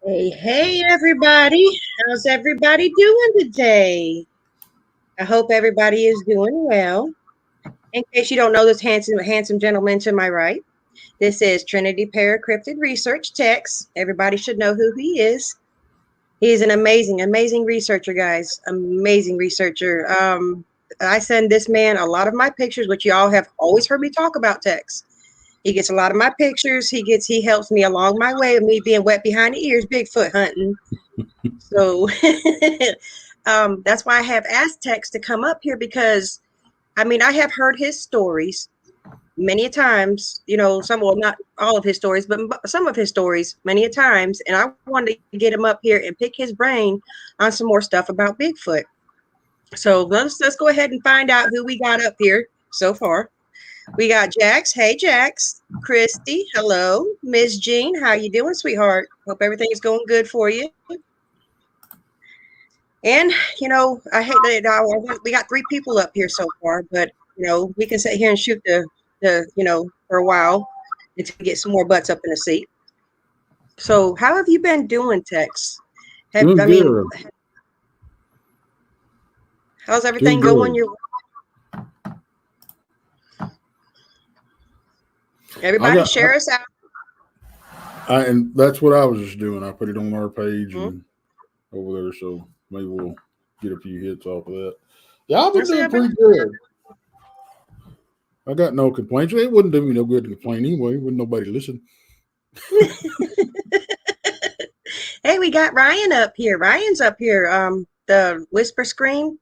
Hey, everybody. How's everybody doing today? I hope everybody is doing well. In case you don't know this handsome gentleman to my right, this is Trinity Para-Cryptid Research Text. Everybody should know who he is. He's an amazing researcher, guys. Amazing researcher. I send this man a lot of my pictures, which y'all have always heard me talk about Text. He gets a lot of my pictures. He helps me along my way of me being wet behind the ears, Bigfoot hunting. So that's why I have asked Tex to come up here because, I have heard his stories many a times, not all of his stories, but some of his stories many a times. And I wanted to get him up here and pick his brain on some more stuff about Bigfoot. So let's go ahead and find out who we got up here so far. We got Jax. Hey, Jax. Christy. Hello. Miss Jean. How you doing, sweetheart? Hope everything is going good for you. And, I hate that we got 3 people up here so far, but, we can sit here and shoot for a while until we get some more butts up in the seat. So how have you been doing, Tex? Good. How's everything going? Everybody share us out. And that's what I was just doing. I put it on our page and over there, so maybe we'll get a few hits off of that. Yeah, I've been doing pretty good. I got no complaints. It wouldn't do me no good to complain anyway. Wouldn't nobody listen. Hey, we got Ryan up here. Ryan's up here. The Whisper Scream.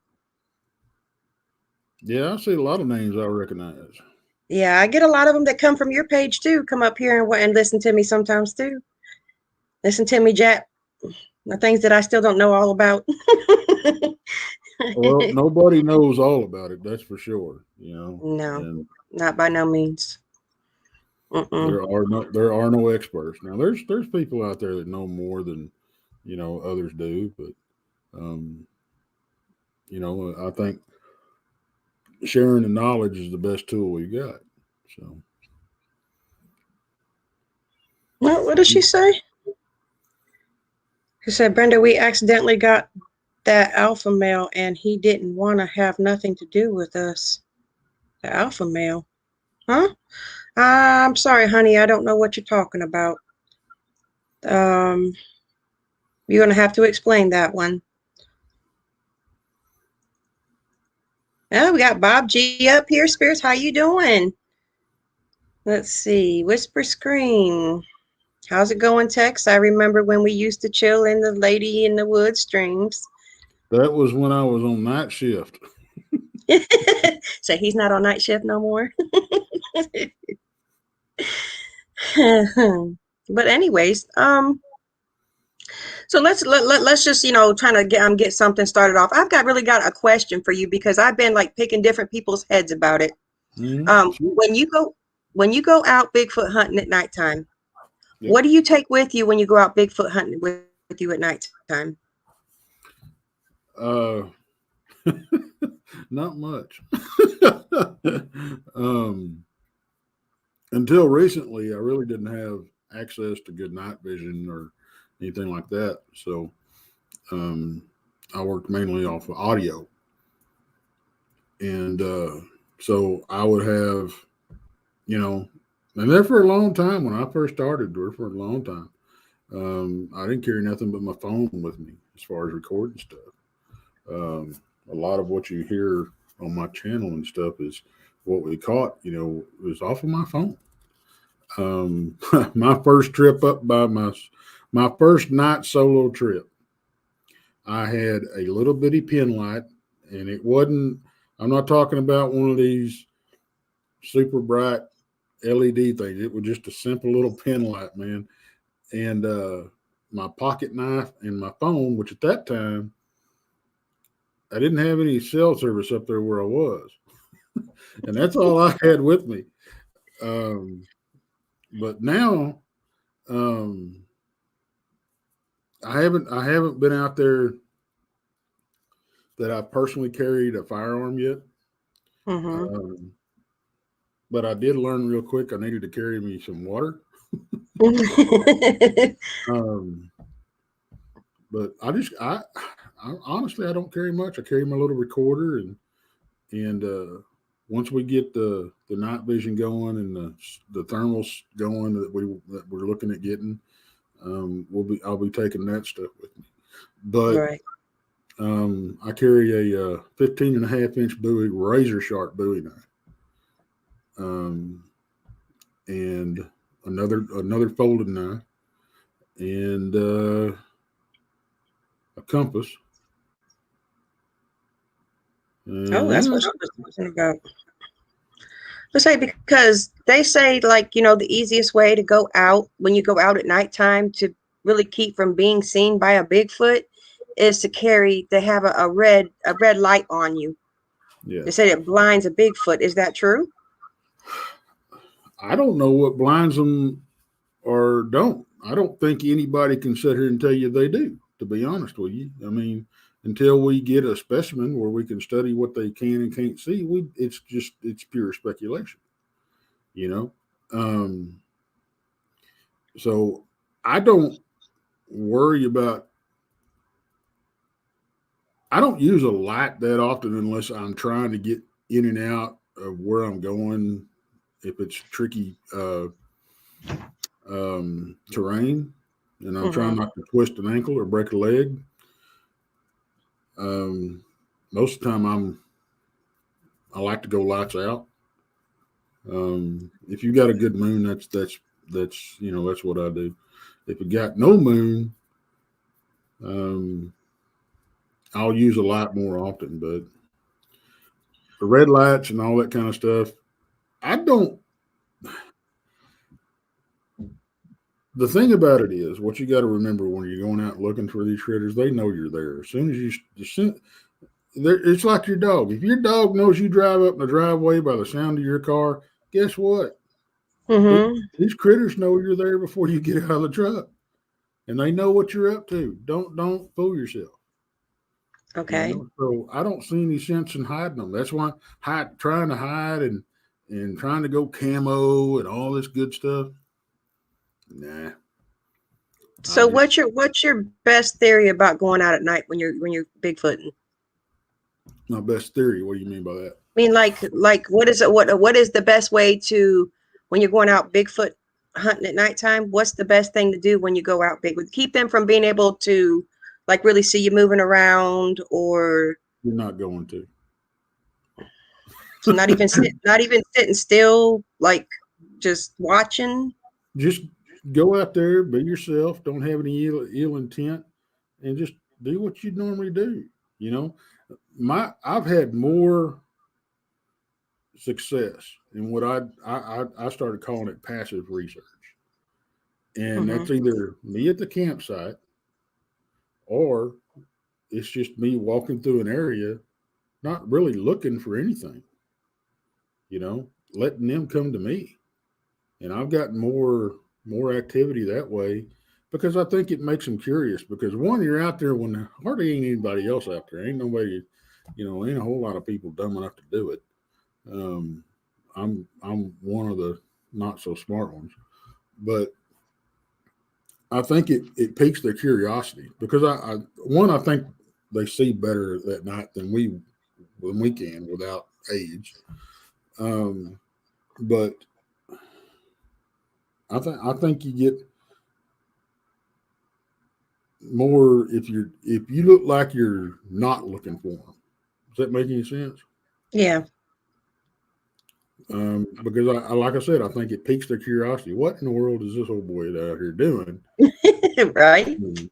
Yeah, I see a lot of names I recognize. Yeah, I get a lot of them that come from your page too. Come up here and listen to me sometimes too. Listen to me, Jack. The things that I still don't know all about. Well, nobody knows all about it. That's for sure. No, not by no means. There are no experts. Now, there's people out there that know more than others do, but I think sharing the knowledge is the best tool we got. So, what does she say? She said, Brenda, we accidentally got that alpha male and he didn't want to have nothing to do with us. The alpha male? Huh? I'm sorry, honey. I don't know what you're talking about. You're going to have to explain that one. Oh, we got Bob G up here. Spirits, how you doing? Let's see. Whisper Scream. How's it going, Tex? I remember when we used to chill in the Lady in the Woods streams. That was when I was on night shift. So he's not on night shift no more. But anyways, so let's just trying to get something started off. I've really got a question for you because I've been like picking different people's heads about it. When you go out Bigfoot hunting at nighttime, what do you take with you when you go out Bigfoot hunting with you at nighttime? Not much. Until recently, I really didn't have access to good night vision or anything like that. So I worked mainly off of audio. And so I would have, and there for a long time when I first started, there for a long time, I didn't carry nothing but my phone with me as far as recording stuff. A lot of what you hear on my channel and stuff is what we caught, was off of my phone. My first trip up by my first night solo trip, I had a little bitty pin light, and it wasn't, I'm not talking about one of these super bright LED things. It was just a simple little pin light, man. And my pocket knife and my phone, which at that time, I didn't have any cell service up there where I was. And that's all I had with me. But now, I haven't been out there that I personally carried a firearm yet. But I did learn real quick I needed to carry me some water. But I honestly I don't carry much. I carry my little recorder, and once we get the night vision going and the thermals going that we're looking at getting, I'll be taking that stuff with me. But Right. I carry a 15 and a half inch Bowie, razor sharp Bowie knife, um, and another folding knife, and a compass, Oh, and that's what I was talking about. I say because they say like the easiest way to go out when you go out at nighttime to really keep from being seen by a Bigfoot is to have a red light on you. yeah. They say it blinds a Bigfoot. Is that true? I don't know what blinds them or don't. I don't think anybody can sit here and tell you they do, to be honest with you. I mean, until we get a specimen where we can study what they can and can't see, it's pure speculation, you know. Um, so I don't worry about. I don't use a light that often unless I'm trying to get in and out of where I'm going. If it's tricky terrain, and I'm trying Mm-hmm. not to twist an ankle or break a leg. Um, Most of the time, I like to go lights out. If you got a good moon, that's what I do. If you got no moon, um, I'll use a light more often. But the red lights and all that kind of stuff, I don't. The thing about it is, what you got to remember when you're going out looking for these critters, they know you're there. As soon as it's like your dog. If your dog knows you drive up in the driveway by the sound of your car, guess what? Th- Mm-hmm. these critters know you're there before you get out of the truck, and they know what you're up to. Don't fool yourself. Okay. So I don't see any sense in hiding them. That's why trying to hide and trying to go camo and all this good stuff. Nah, I So just what's your best theory about going out at night when you're Bigfooting? my best theory. What do you mean by that? I mean, like what is it? What is the best way to when you're going out Bigfoot hunting at nighttime? What's the best thing to do when you go out Bigfoot? Keep them from being able to like really see you moving around, or You're not going to. so not even sitting still, like just watching. Just go out there, be yourself. Don't have any ill intent, and just do what you normally do. You know, I've had more success in what I started calling it passive research, and Mm-hmm. that's either me at the campsite or it's just me walking through an area, not really looking for anything. Letting them come to me, and I've gotten more activity that way because I think it makes them curious. Because one, you're out there when hardly ain't anybody else out there. Ain't nobody, ain't a whole lot of people dumb enough to do it. Um, I'm one of the not so smart ones, but I think it piques their curiosity because I think they see better at night than we can without age. Um, but I think you get more if you look like you're not looking for them. Does that make any sense? Yeah. Because like I said, I think it piques their curiosity. What in the world is this old boy out here doing? Right. Hmm.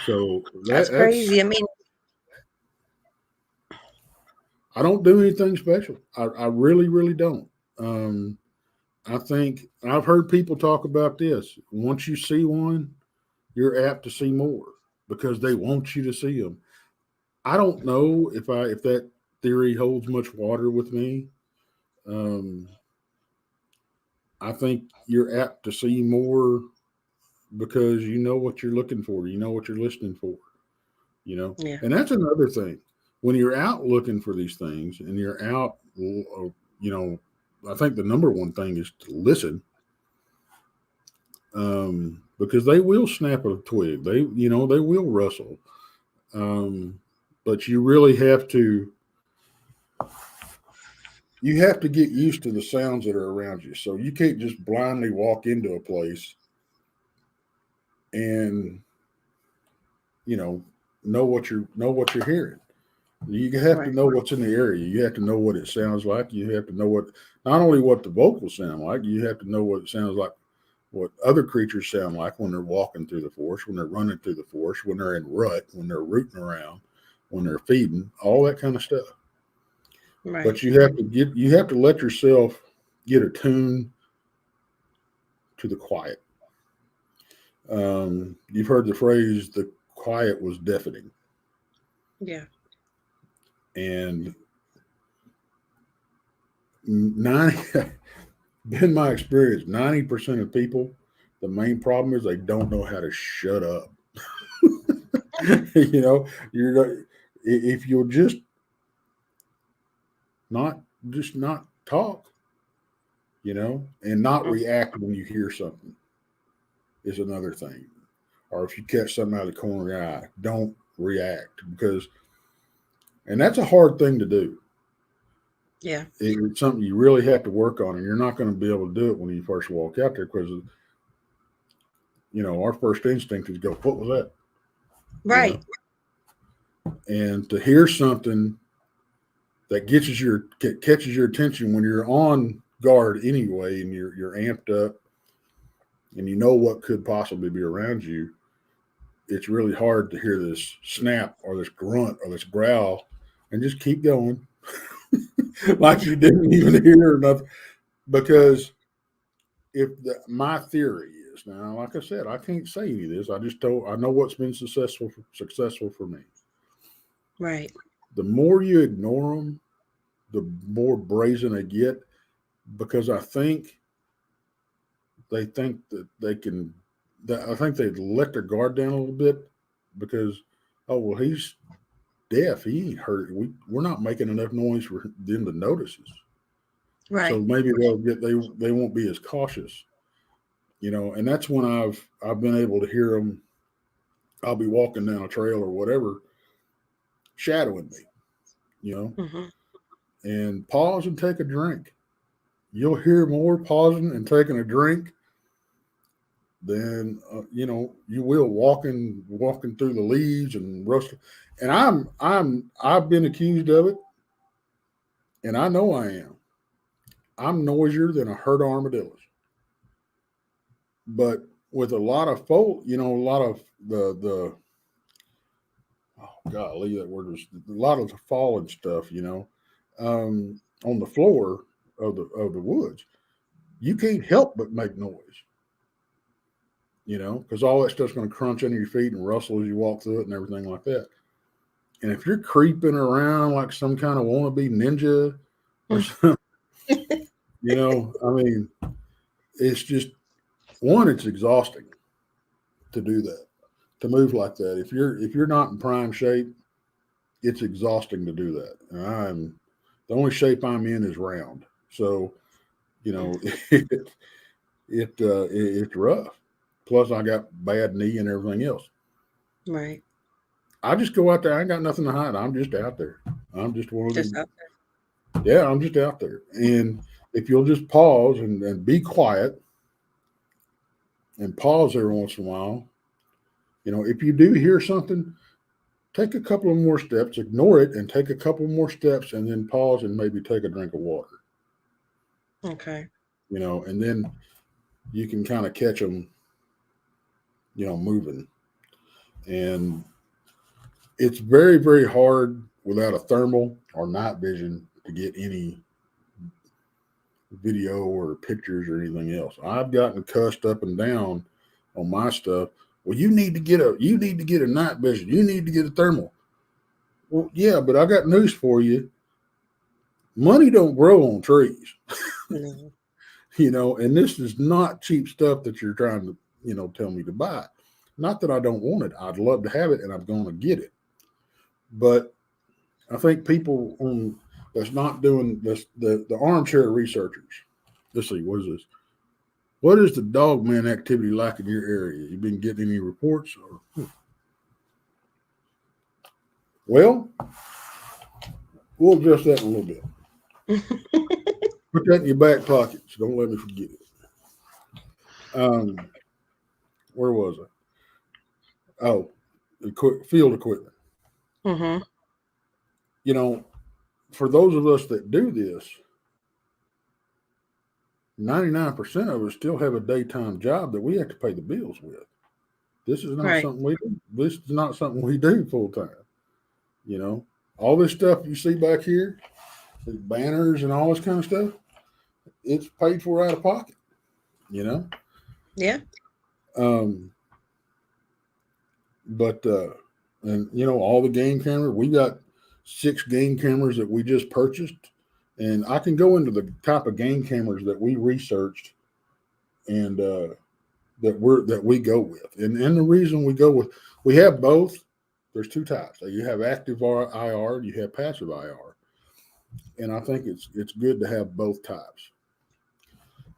So That's that's crazy. I mean, I don't do anything special. I really really don't. Um, I think I've heard people talk about this. Once you see one, you're apt to see more because they want you to see them. I don't know if that theory holds much water with me. Um, I think you're apt to see more because you know what you're looking for, you know what you're listening for, yeah. and that's another thing. When you're out looking for these things and you're out, I think the number one thing is to listen, because they will snap a twig. They will rustle. But you really have to get used to the sounds that are around you. So you can't just blindly walk into a place and know what you're hearing. You have to Right. know what's in the area. You have to know what it sounds like. You have to know not only what the vocals sound like, you have to know what it sounds like, what other creatures sound like when they're walking through the forest, when they're running through the forest, when they're in rut, when they're rooting around, when they're feeding, all that kind of stuff. Right. But you have to let yourself get attuned to the quiet. You've heard the phrase, the quiet was deafening. Yeah. And 90, in my experience, 90% of people, the main problem is they don't know how to shut up. You're if you'll not not talk, and not Mm. react when you hear something is another thing. Or if you catch something out of the corner of your eye, don't react and that's a hard thing to do. Yeah. It's something you really have to work on, and you're not going to be able to do it when you first walk out there because our first instinct is go, what was that? You know, Right. and to hear something that catches your attention when you're on guard anyway, and you're amped up, and you know what could possibly be around you. It's really hard to hear this snap or this grunt or this growl, and just keep going like you didn't even hear nothing. Because my theory is now, like I said, I can't say any of this. I know what's been successful for me. Right. The more you ignore them, the more brazen they get, because I think they think that they can. I think they let their guard down a little bit because, oh well, he's deaf. He ain't hurt. We're not making enough noise for them to notice us. So Right. maybe they won't be as cautious, And that's when I've been able to hear them. I'll be walking down a trail or whatever, shadowing me, you know, Hmm. and pause and take a drink. You'll hear more pausing and taking a drink than you will walking through the leaves and rustling. And I've been accused of it, and I know I am. I'm noisier than a herd of armadillos. But with a lot of folk, a lot of the oh golly, that word was a lot of the fallen stuff, on the floor of the woods. You can't help but make noise, because all that stuff's going to crunch under your feet and rustle as you walk through it and everything like that. And if you're creeping around like some kind of wannabe ninja or something, I mean, it's just it's exhausting to do that, to move like that. If you're not in prime shape, it's exhausting to do that. And the only shape I'm in is round, so it's rough. Plus, I got bad knee and everything else. Right. I just go out there. I ain't got nothing to hide. I'm just out there. I'm just one of Just them. up Yeah, I'm just out there. And if you'll just pause and be quiet and pause every once in a while, if you do hear something, take a couple of more steps, ignore it, and take a couple more steps, and then pause and maybe take a drink of water. there. Okay. And then you can kind of catch them, moving. And it's very, very hard without a thermal or night vision to get any video or pictures or anything else. I've gotten cussed up and down on my stuff. Well, you need to get a night vision. You need to get a thermal. Well, yeah, but I got news for you. Money don't grow on trees, No. and this is not cheap stuff that you're trying to, tell me to buy. Not that I don't want it. I'd love to have it and I'm going to get it. But I think people that's not doing this, the armchair researchers. Let's see, what is this? What is the dog man activity like in your area? You been getting any reports? Well, we'll address that in a little bit. Put that in your back pocket, so don't let me forget it. Where was I? Oh, field equipment. Mm-hmm. You know, for those of us that do this, 99% of us still have a daytime job that we have to pay the bills with. This is not Right. something we do. This is not something we do full time. You know, all this stuff you see back here, the banners and all this kind of stuff, it's paid for out of pocket. You know, Yeah. um, but and you know all the game cameras. We got 6 game cameras that we just purchased, and I can go into the type of game cameras that we researched and that we go with, and the reason we have both. There's 2 types. So you have active IR, you have passive IR, and I think it's good to have both types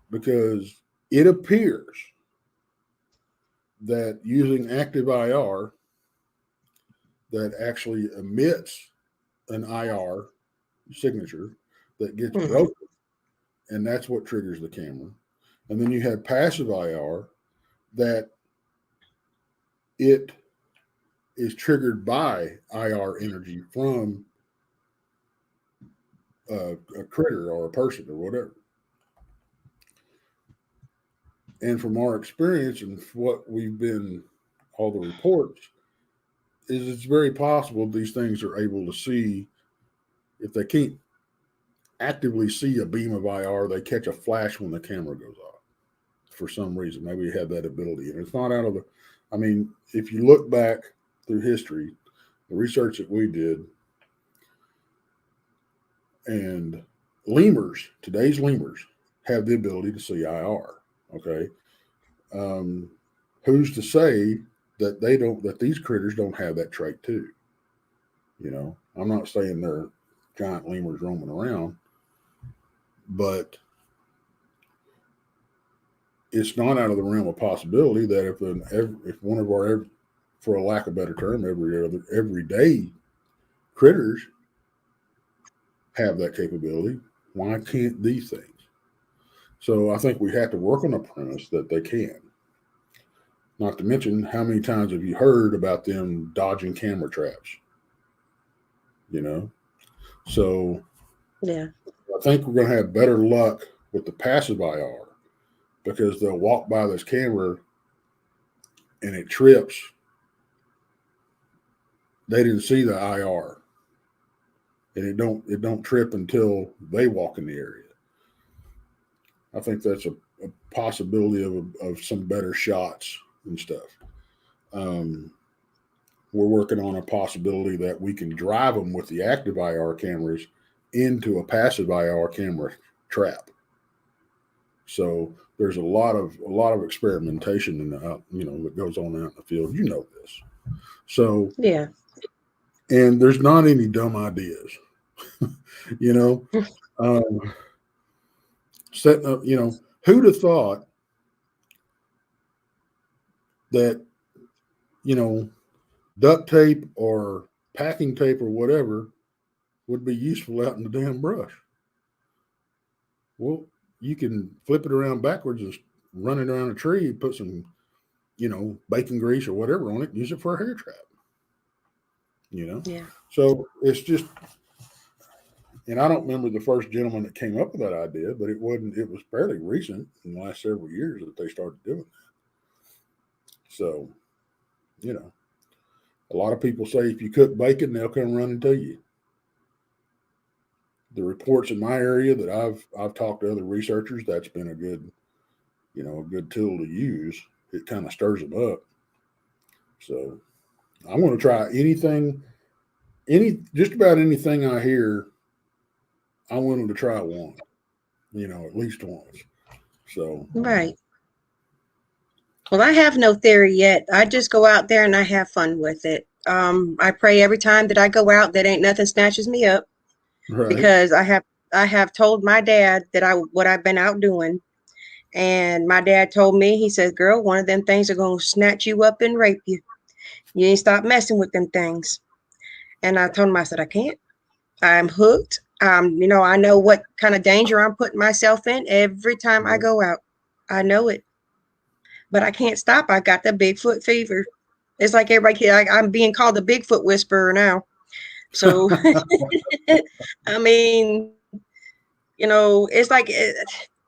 because it appears that using active IR that actually emits an IR signature that gets Mm-hmm. broken, and that's what triggers the camera. And then you have passive IR that it is triggered by IR energy from a critter or a person or whatever. And from our experience and what we've been, all the reports, is it's very possible these things are able to see, if they can't actively see a beam of IR, they catch a flash when the camera goes off for some reason. Maybe you have that ability. And it's not out of the, I mean, if you look back through history, the research that we did, and today's lemurs have the ability to see IR. Okay. Um, who's to say that that these critters don't have that trait too? You know, I'm not saying they're giant lemurs roaming around, but it's not out of the realm of possibility that if one of our, for a lack of a better term, everyday critters have that capability, why can't these things? So I think we have to work on the premise that they can. Not to mention, how many times have you heard about them dodging camera traps? You know, so Yeah. I think we're going to have better luck with the passive IR because they'll walk by this camera and it trips. They didn't see the IR, and it don't trip until they walk in the area. I think that's a possibility of some better shots and stuff. Um, we're working on a possibility that we can drive them with the active IR cameras into a passive IR camera trap. So there's a lot of experimentation in the that goes on out in the field. You know this. So Yeah. and there's not any dumb ideas. you know, um, setting up. Who'd have thought that duct tape or packing tape or whatever would be useful out in the damn brush? Well, you can flip it around backwards and run it around a tree, put some, bacon grease or whatever on it, and use it for a hair trap. Yeah. So it's just, and I don't remember the first gentleman that came up with that idea, but it was fairly recent in the last several years that they started doing that. So, a lot of people say if you cook bacon, they'll come running to you. The reports in my area that I've talked to other researchers, that's been a good tool to use. It kind of stirs them up. So I'm going to try just about anything I hear. I want them to try one, at least once. So Right. Well, I have no theory yet. I just go out there and I have fun with it. I pray every time that I go out that ain't nothing snatches me up right, because I have told my dad that what I've been out doing, And my dad told me, he says, girl, one of them things are going to snatch you up and rape you. You ain't stop messing with them things. And I told him, I said, I can't. I'm hooked. I know what kind of danger I'm putting myself in every time I go out. I know it. But I can't stop. I got the Bigfoot fever. It's like everybody, I'm being called the Bigfoot whisperer now. So, I mean, it's like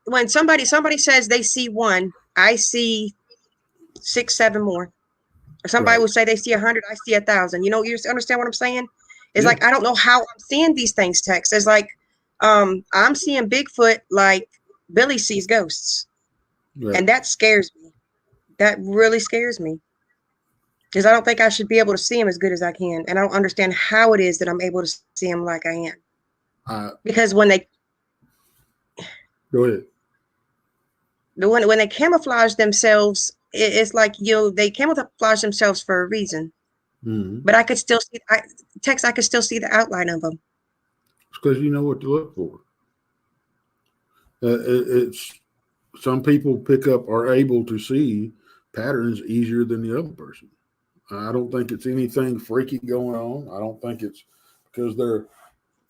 when somebody says they see one, I see 6, 7 more. Or somebody will say they see 100, I see 1,000. You understand what I'm saying? It's like I don't know how I'm seeing these things. Text. It's like I'm seeing Bigfoot like Billy sees ghosts, and that scares me. That really scares me because I don't think I should be able to see him as good as I can, and I don't understand how it is that I'm able to see him like I am. Because when they go ahead, when they camouflage themselves, it's like they camouflage themselves for a reason. Mm-hmm. But I could still see I could still see the outline of them. It's because you know what to look for. It's some people pick up are able to see patterns easier than the other person. I don't think it's anything freaky going on. I don't think it's because they're,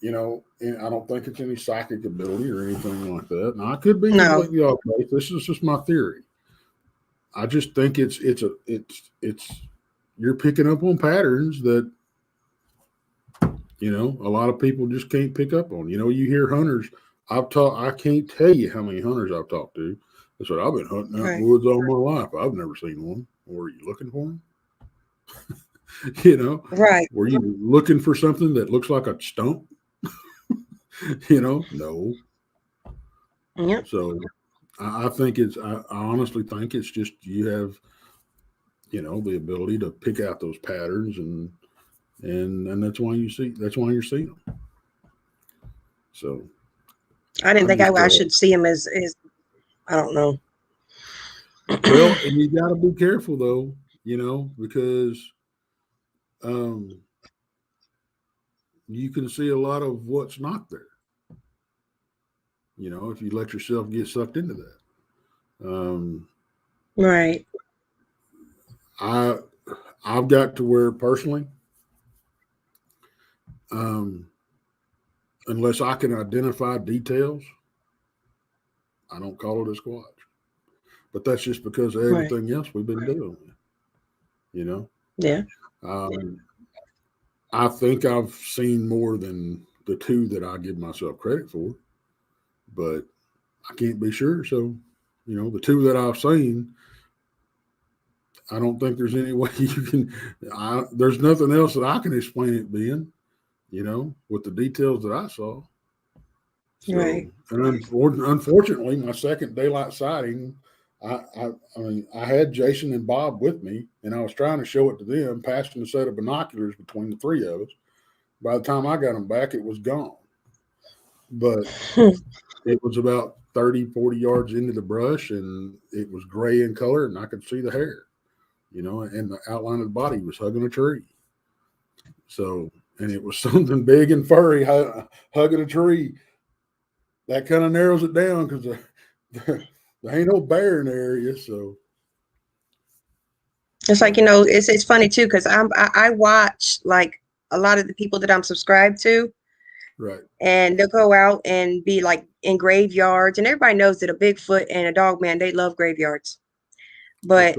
I don't think it's any psychic ability or anything like that. Now I could be completely off base. This is just my theory. I just think it's you're picking up on patterns that a lot of people just can't pick up on. You hear hunters. I can't tell you how many hunters I've talked to. That's what I've been hunting out in the woods all my life. I've never seen one. Were you looking for them? Right. Were you looking for something that looks like a stump? No. Yep. So I think I honestly think it's just you have, the ability to pick out those patterns and that's why you're seeing them. So I didn't think I should see him as I don't know. Well, and you got to be careful though, because you can see a lot of what's not there. If you let yourself get sucked into that. Right. I've got to where personally, unless I can identify details, I don't call it a squatch. But that's just because of everything else we've been doing. Yeah. I think I've seen more than the 2 that I give myself credit for, but I can't be sure. So, the 2 that I've seen, I don't think there's any way you can. There's nothing else that I can explain it being, with the details that I saw. So, right. And unfortunately, my second daylight sighting, I had Jason and Bob with me, and I was trying to show it to them, passing a set of binoculars between the 3 of us. By the time I got them back, it was gone. But it was about 30, 40 yards into the brush, and it was gray in color, and I could see the hair, and the outline of the body was hugging a tree. So, and it was something big and furry hugging a tree. That kind of narrows it down because there ain't no bear in the area. So it's like, it's funny too, because I watch like a lot of the people that I'm subscribed to. Right. And they'll go out and be like in graveyards, and everybody knows that a Bigfoot and a dog man, they love graveyards. But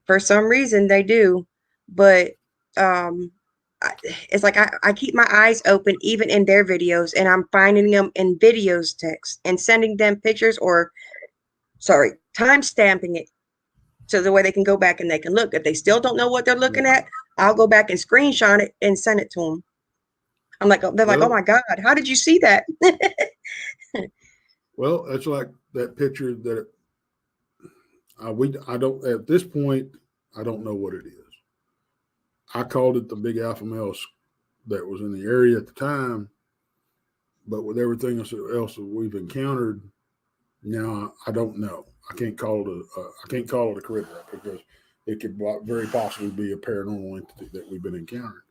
for some reason they do. But it's like I keep my eyes open even in their videos, and I'm finding them in videos text and sending them pictures time stamping it so the way they can go back and they can look. If they still don't know what they're looking at, I'll go back and screenshot it and send it to them. I'm like, they're like, oh my God, how did you see that? Well, that's like that picture that I don't, at this point, I don't know what it is. I called it the big alpha male that was in the area at the time, but with everything else that we've encountered, now I don't know. I can't call it a critter because it could very possibly be a paranormal entity that we've been encountering.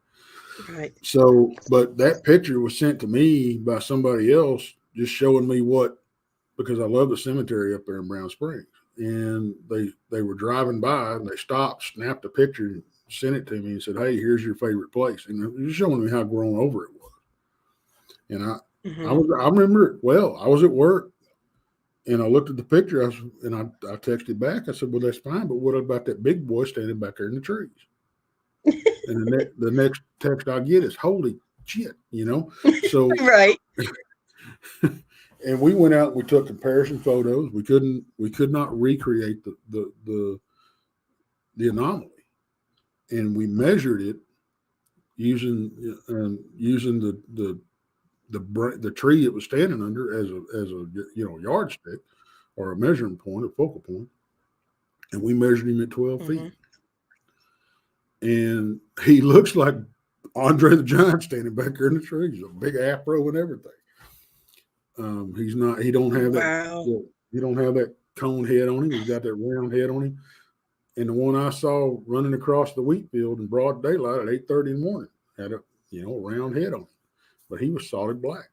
Right. So, but that picture was sent to me by somebody else, just showing me what because I love the cemetery up there in Brown Springs. And they were driving by and they stopped, snapped a picture, and sent it to me and said, "Hey, here's your favorite place." And it was showing me how grown over it was. And I remember it well. I was at work and I looked at the picture. I texted back. I said, "Well, that's fine, but what about that big boy standing back there in the trees?" And the next text I get is, "Holy shit," you know. So Right. and we went out and we took comparison photos. We could not recreate the anomaly, and we measured it using the tree it was standing under as a yardstick or a measuring point, a focal point, and we measured him at 12 feet, and he looks like Andre the Giant standing back there in the trees, a big afro and everything. He's not. He don't have that. Wow. He don't have that cone head on him. He's got that round head on him. And the one I saw running across the wheat field in broad daylight at 8:30 in the morning had a round head on him, but he was solid black.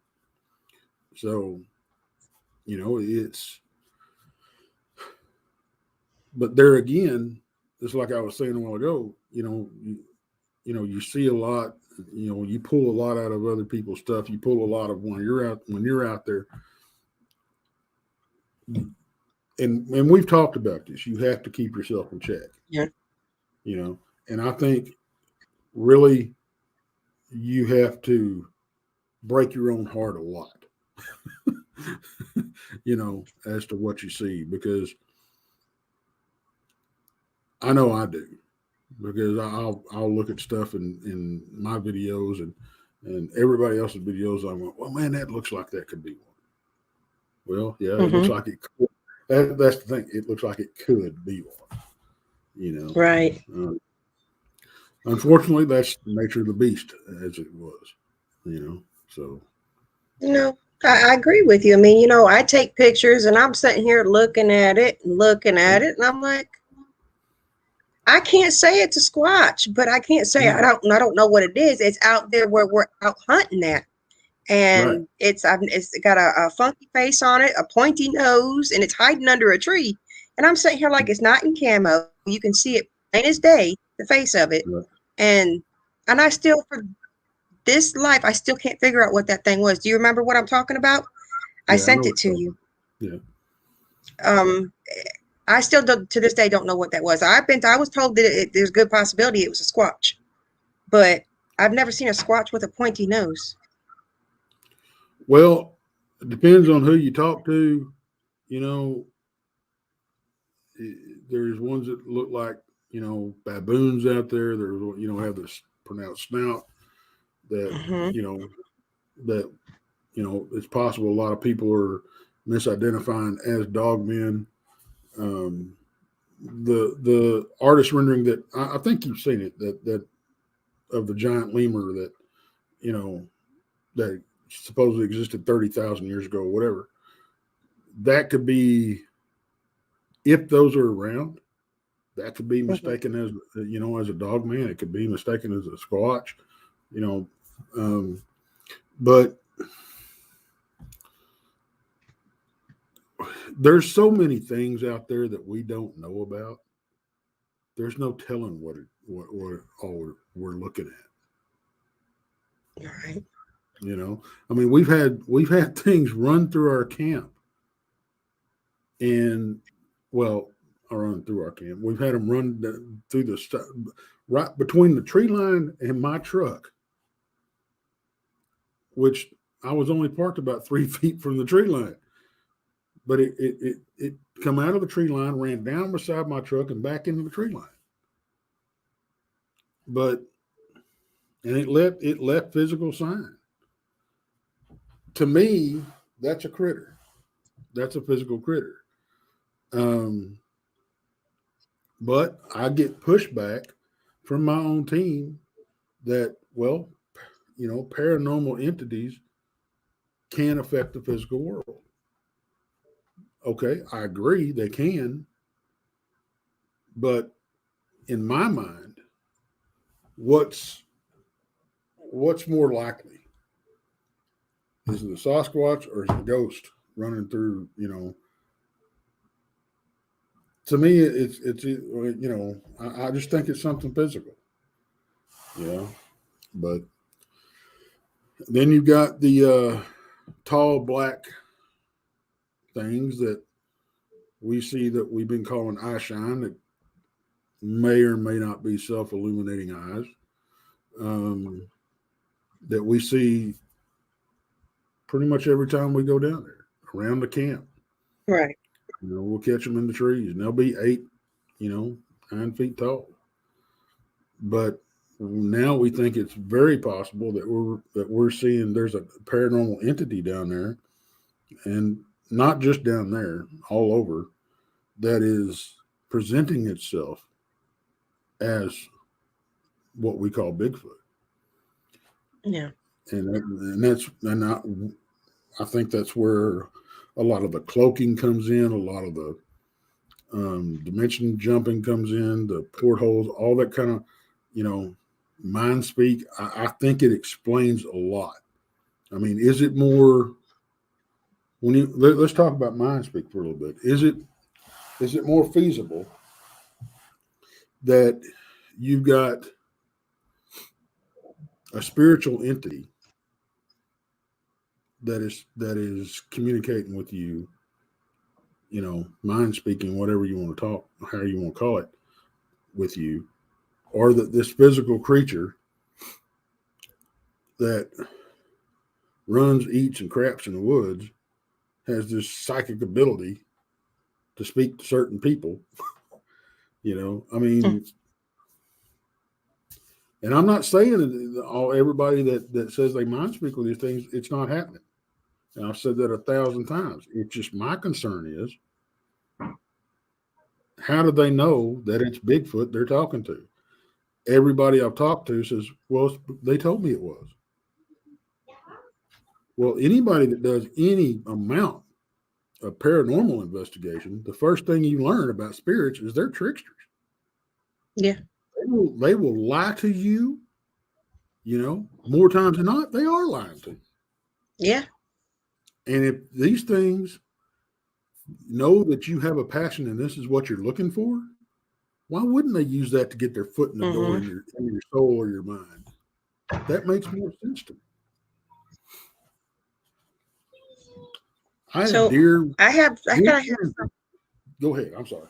So, it's. But there again, it's like I was saying a while ago. You see a lot. You pull a lot out of other people's stuff. You pull a lot of when you're out there. And we've talked about this. You have to keep yourself in check. Yeah. And I think really you have to break your own heart a lot, as to what you see, because I know I do, because I'll look at stuff in my videos and everybody else's videos. I'm like, well, man, that looks like that could be one. Well, yeah, it looks like it could. That's the thing. It looks like it could be one. Right. Unfortunately, that's the nature of the beast, as it was. So. I agree with you. I mean, I take pictures and I'm sitting here looking at it, and I'm like, I can't say it's a squatch, but I can't say I don't know what it is. It's out there where we're out hunting at. And it's got a funky face on it, a pointy nose, and it's hiding under a tree. And I'm sitting here like it's not in camo. You can see it plain as day, the face of it. Right. And I still, for this life, I still can't figure out what that thing was. Do you remember what I'm talking about? I sent it to you. Yeah. I still to this day don't know what that was. I was told that there's a good possibility it was a squatch, but I've never seen a squatch with a pointy nose. Well, it depends on who you talk to. There's ones that look like baboons out there. There's have this pronounced snout that that it's possible a lot of people are misidentifying as dogmen. The artist rendering that I think you've seen it, that of the giant lemur that that supposedly existed 30,000 years ago, or whatever. That could be, if those are around, that could be mistaken as as a dog man. It could be mistaken as a squatch, but there's so many things out there that we don't know about. There's no telling what all we're looking at. All right. I mean, we've had things run through our camp, and run through our camp. We've had them run through the stuff right between the tree line and my truck, which I was only parked about 3 feet from the tree line. But it come out of the tree line, ran down beside my truck, and back into the tree line. And it left physical sign. To me, that's a critter. That's a physical critter. But I get pushback from my own team that, paranormal entities can affect the physical world. Okay, I agree they can. But in my mind, what's more likely? Is it a Sasquatch or is it a ghost running through, to me, I just think it's something physical, you know. But then you got the tall black things that we see that we've been calling eye shine that may or may not be self illuminating eyes um, that we see pretty much every time we go down there around the camp. Right. We'll catch them in the trees, and they'll be 9 feet tall. But now we think it's very possible that we're seeing there's a paranormal entity down there, and not just down there, all over, that is presenting itself as what we call Bigfoot. Yeah. I think that's where a lot of the cloaking comes in, a lot of the dimension jumping comes in, the portholes, all that kind of, mind speak. I think it explains a lot. I mean, is it more let's talk about mind speak for a little bit. Is it more feasible that you've got a spiritual entity that is communicating with you, mind speaking, whatever you want to talk, how you want to call it, with you, or that this physical creature that runs, eats, and craps in the woods has this psychic ability to speak to certain people. I mean, and I'm not saying that everybody that says they mind speak with these things, it's not happening. And I've said that 1,000 times. It's just my concern is, how do they know that it's Bigfoot they're talking to? Everybody I've talked to says, well, they told me it was. Well, anybody that does any amount of paranormal investigation, the first thing you learn about spirits is they're tricksters. Yeah. They will lie to you, more times than not, they are lying to you. Yeah. And if these things know that you have a passion and this is what you're looking for, why wouldn't they use that to get their foot in the door in your soul or your mind? That makes more sense to me. I So deer. I have. Go ahead. I'm sorry.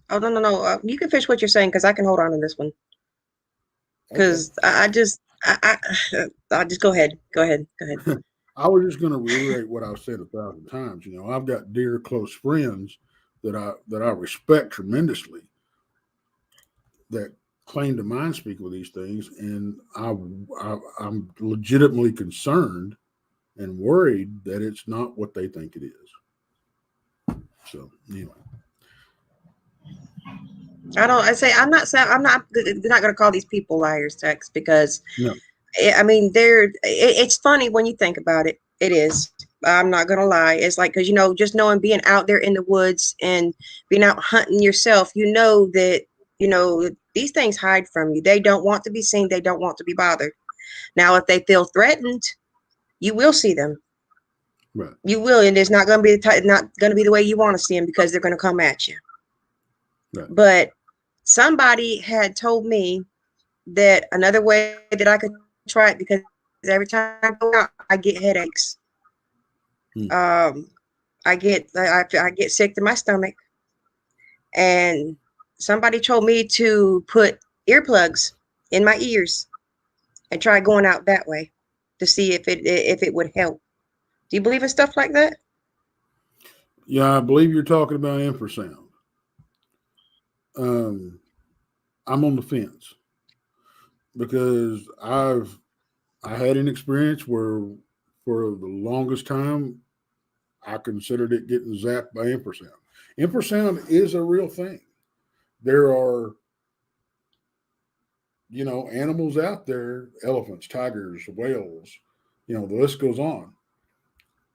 Oh no. You can finish what you're saying because I can hold on to this one. Because Okay. I just go ahead. Go ahead. I was just going to reiterate what I've said 1,000 times. I've got dear close friends that I respect tremendously that claim to mind speak with these things, and I'm legitimately concerned and worried that it's not what they think it is. So anyway, I'm not going to call these people liars, Tex, because no, I mean it's funny when you think about it. It is. I'm not going to lie. It's like, because just knowing, being out there in the woods and being out hunting yourself, that these things hide from you. They don't want to be seen. They don't want to be bothered. Now, if they feel threatened, you will see them. right. You will, and it's not going to be the way you want to see them, because they're going to come at you. Right. But somebody had told me that another way that I could try it, because every time I go out, I get headaches. I get sick to my stomach, and somebody told me to put earplugs in my ears and try going out that way to see if it would help. Do you believe in stuff like that? Yeah, I believe you're talking about infrasound. I'm on the fence because I had an experience where for the longest time I considered it getting zapped by infrasound. Infrasound is a real thing. There are, animals out there, elephants, tigers, whales, the list goes on,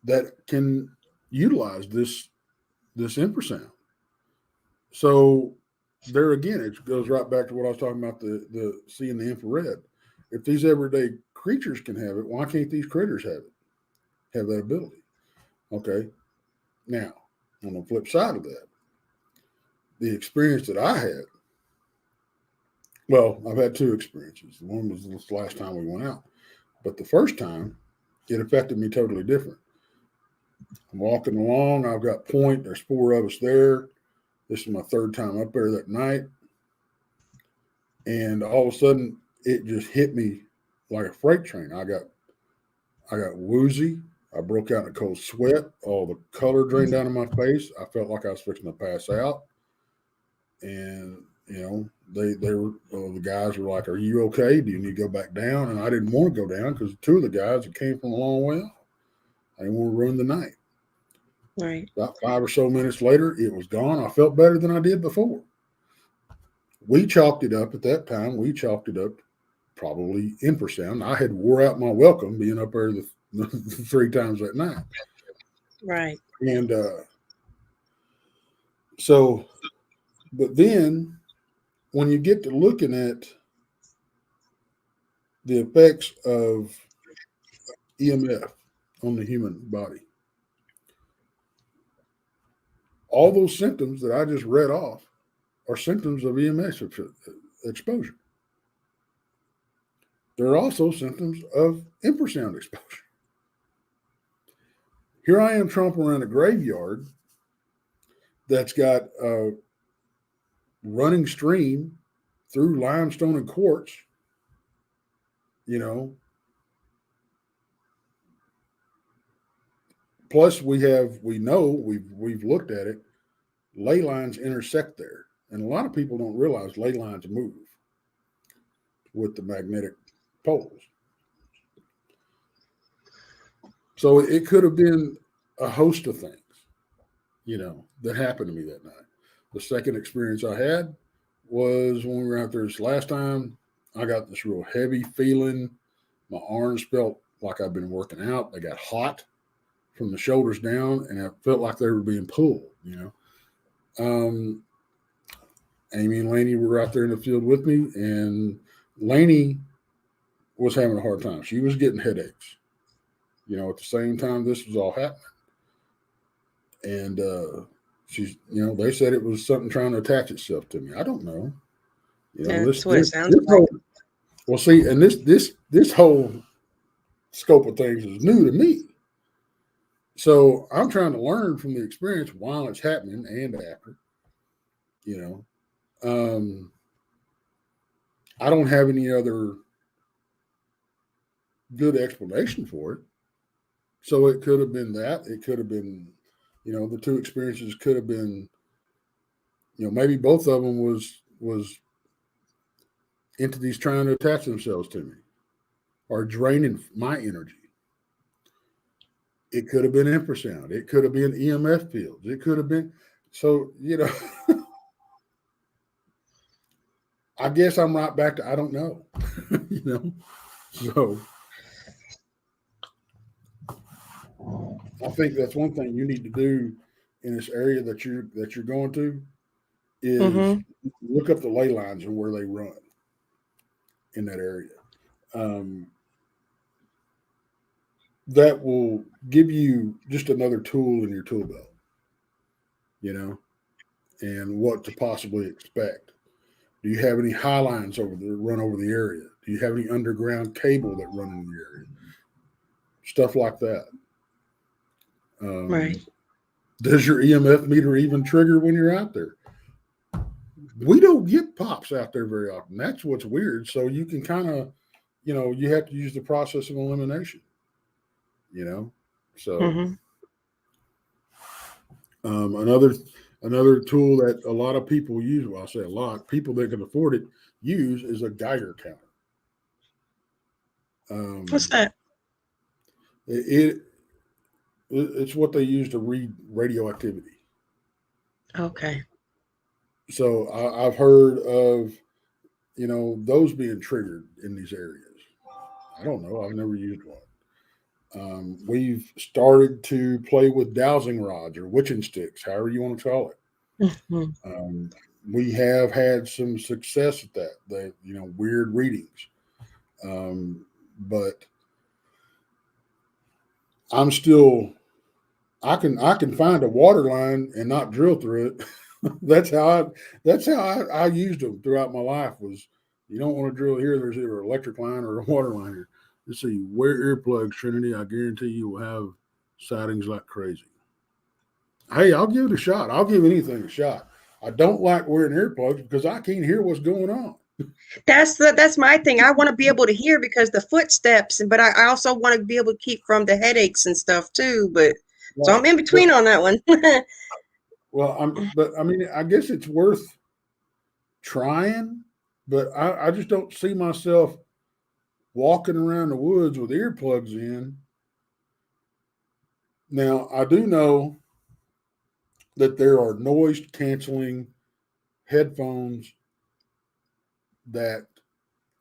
that can utilize this infrasound. So there again, it goes right back to what I was talking about, the seeing the infrared. If these everyday creatures can have it, why can't these critters have that ability? Okay. Now, on the flip side of that, the experience that I had, well, I've had two experiences. One was this last time we went out, but the first time, it affected me totally different. I'm walking along. I've got point. There's four of us there. This is my third time up there that night. And all of a sudden, it just hit me like a freight train. I got woozy. I broke out in a cold sweat. All the color drained down in my face. I felt like I was fixing to pass out. And they were the guys were like, "Are you okay? Do you need to go back down?" And I didn't want to go down because two of the guys that came from a long way off. I didn't want to ruin the night. Right. About 5 or so minutes later, it was gone. I felt better than I did before. We chalked it up at that time. We chalked it up probably infrasound. I had wore out my welcome being up there the 3 times that night. Right. And so, but then when you get to looking at the effects of EMF on the human body, all those symptoms that I just read off are symptoms of EMS exposure. There are also symptoms of infrasound exposure. Here I am tromping around a graveyard that's got a running stream through limestone and quartz, you know. Plus, we've looked at it. Ley lines intersect there, and a lot of people don't realize ley lines move with the magnetic poles. So it could have been a host of things, that happened to me that night. The second experience I had was when we were out there this last time. I got this real heavy feeling. My arms felt like I'd been working out. They got hot from the shoulders down, and I felt like they were being pulled, Amy and Lainey were out there in the field with me, and Lainey was having a hard time. She was getting headaches, at the same time this was all happening. And she's, they said it was something trying to attach itself to me. I don't know. That's what it sounds like. Well, see, and this whole scope of things is new to me. So I'm trying to learn from the experience while it's happening and after. I don't have any other good explanation for it. So it could have been that. It could have been, the two experiences could have been, maybe both of them was entities trying to attach themselves to me or draining my energy. It could have been infrasound. It could have been EMF fields. It could have been, so, I guess I'm right back to, I don't know, so I think that's one thing you need to do in this area that you're going to is look up the ley lines and where they run in that area. That will give you just another tool in your tool belt, and what to possibly expect. Do you have any high lines run over the area? Do you have any underground cable that run in the area? Stuff like that. Right. Does your EMF meter even trigger when you're out there? We don't get pops out there very often. That's what's weird. So you can kind of, you have to use the process of elimination, So another tool that a lot of people use, well, I say a lot, people that can afford it use is a Geiger counter. What's that? It's what they use to read radioactivity. Okay. So I've heard of, those being triggered in these areas. I don't know. I've never used one. We've started to play with dowsing rods or witching sticks, however you want to call it. We have had some success at that. Weird readings. But I'm still I can find a water line and not drill through it. That's how I used them throughout my life. Was you don't want to drill here? There's either an electric line or a water line here. Let's see. Wear earplugs, Trinity. I guarantee you will have sightings like crazy. Hey, I'll give it a shot. I'll give anything a shot. I don't like wearing earplugs because I can't hear what's going on. That's my thing. I want to be able to hear because the footsteps, but I also want to be able to keep from the headaches and stuff too. But so Right. I'm in But between on that one. well, but I mean, I guess it's worth trying, but I just don't see myself walking around the woods with earplugs in. Now, I do know that there are noise canceling headphones that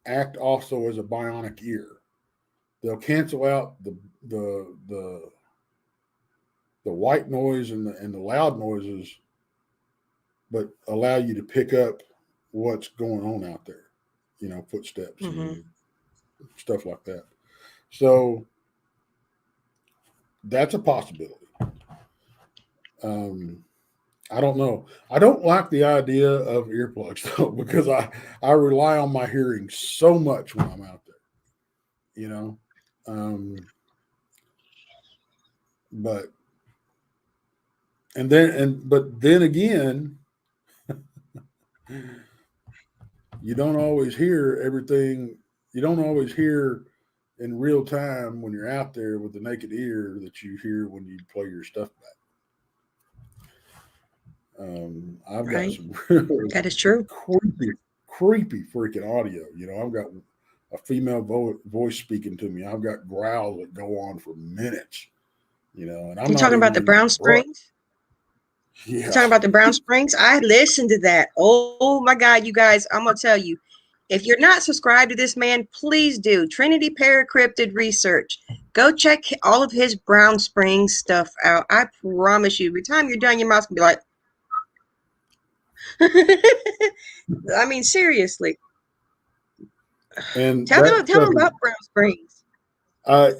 act also as a bionic ear. They'll cancel out the the the white noise and the loud noises, but allow you to pick up what's going on out there. Footsteps Hmm. and stuff like that. So that's a possibility. Um, I don't know. I don't like the idea of earplugs though, because I rely on my hearing so much when I'm out there. You know, um, but but then again, you don't always hear everything. You don't always hear in real time when you're out there with the naked ear that you hear when you play your stuff back. I've got Right. some really That is true. creepy, creepy freaking audio. I've got a female voice speaking to me. I've got growls that go on for minutes. And I'm You not talking about even the using Brown a brush. Springs? You Yeah, talking about the Brown Springs? I listened to that. Oh my God, you guys! I'm gonna tell you. If you're not subscribed to this man, please do. Trinity Para-Cryptid Research. Go check all of his Brown Springs stuff out. I promise you, by the time you're done, your mouth's gonna be like, I mean, seriously. and Tell that them, tell stuff them is about Brown Springs.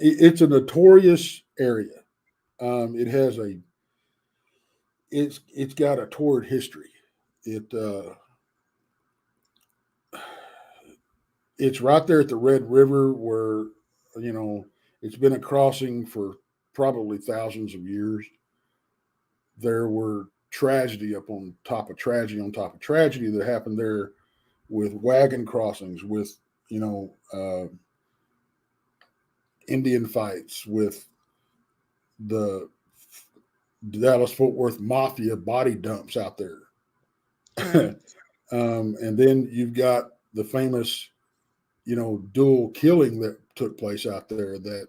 it's a notorious area. It has it's got a torrid history. It it's right there at the Red River where you know it's been a crossing for probably thousands of years. There were tragedy up on top of tragedy on top of tragedy that happened there with wagon crossings, with you know uh, Indian fights, with the Dallas Fort Worth Mafia body dumps out there. Right. And then you've got the famous, dual killing that took place out there that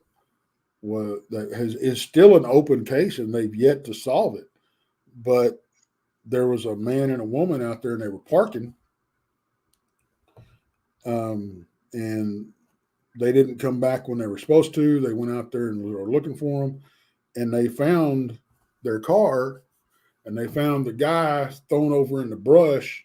is still an open case and they've yet to solve it. But there was a man and a woman out there and they were parking, and they didn't come back when they were supposed to. They went out there and were looking for them, and they found their car, and they found the guy thrown over in the brush.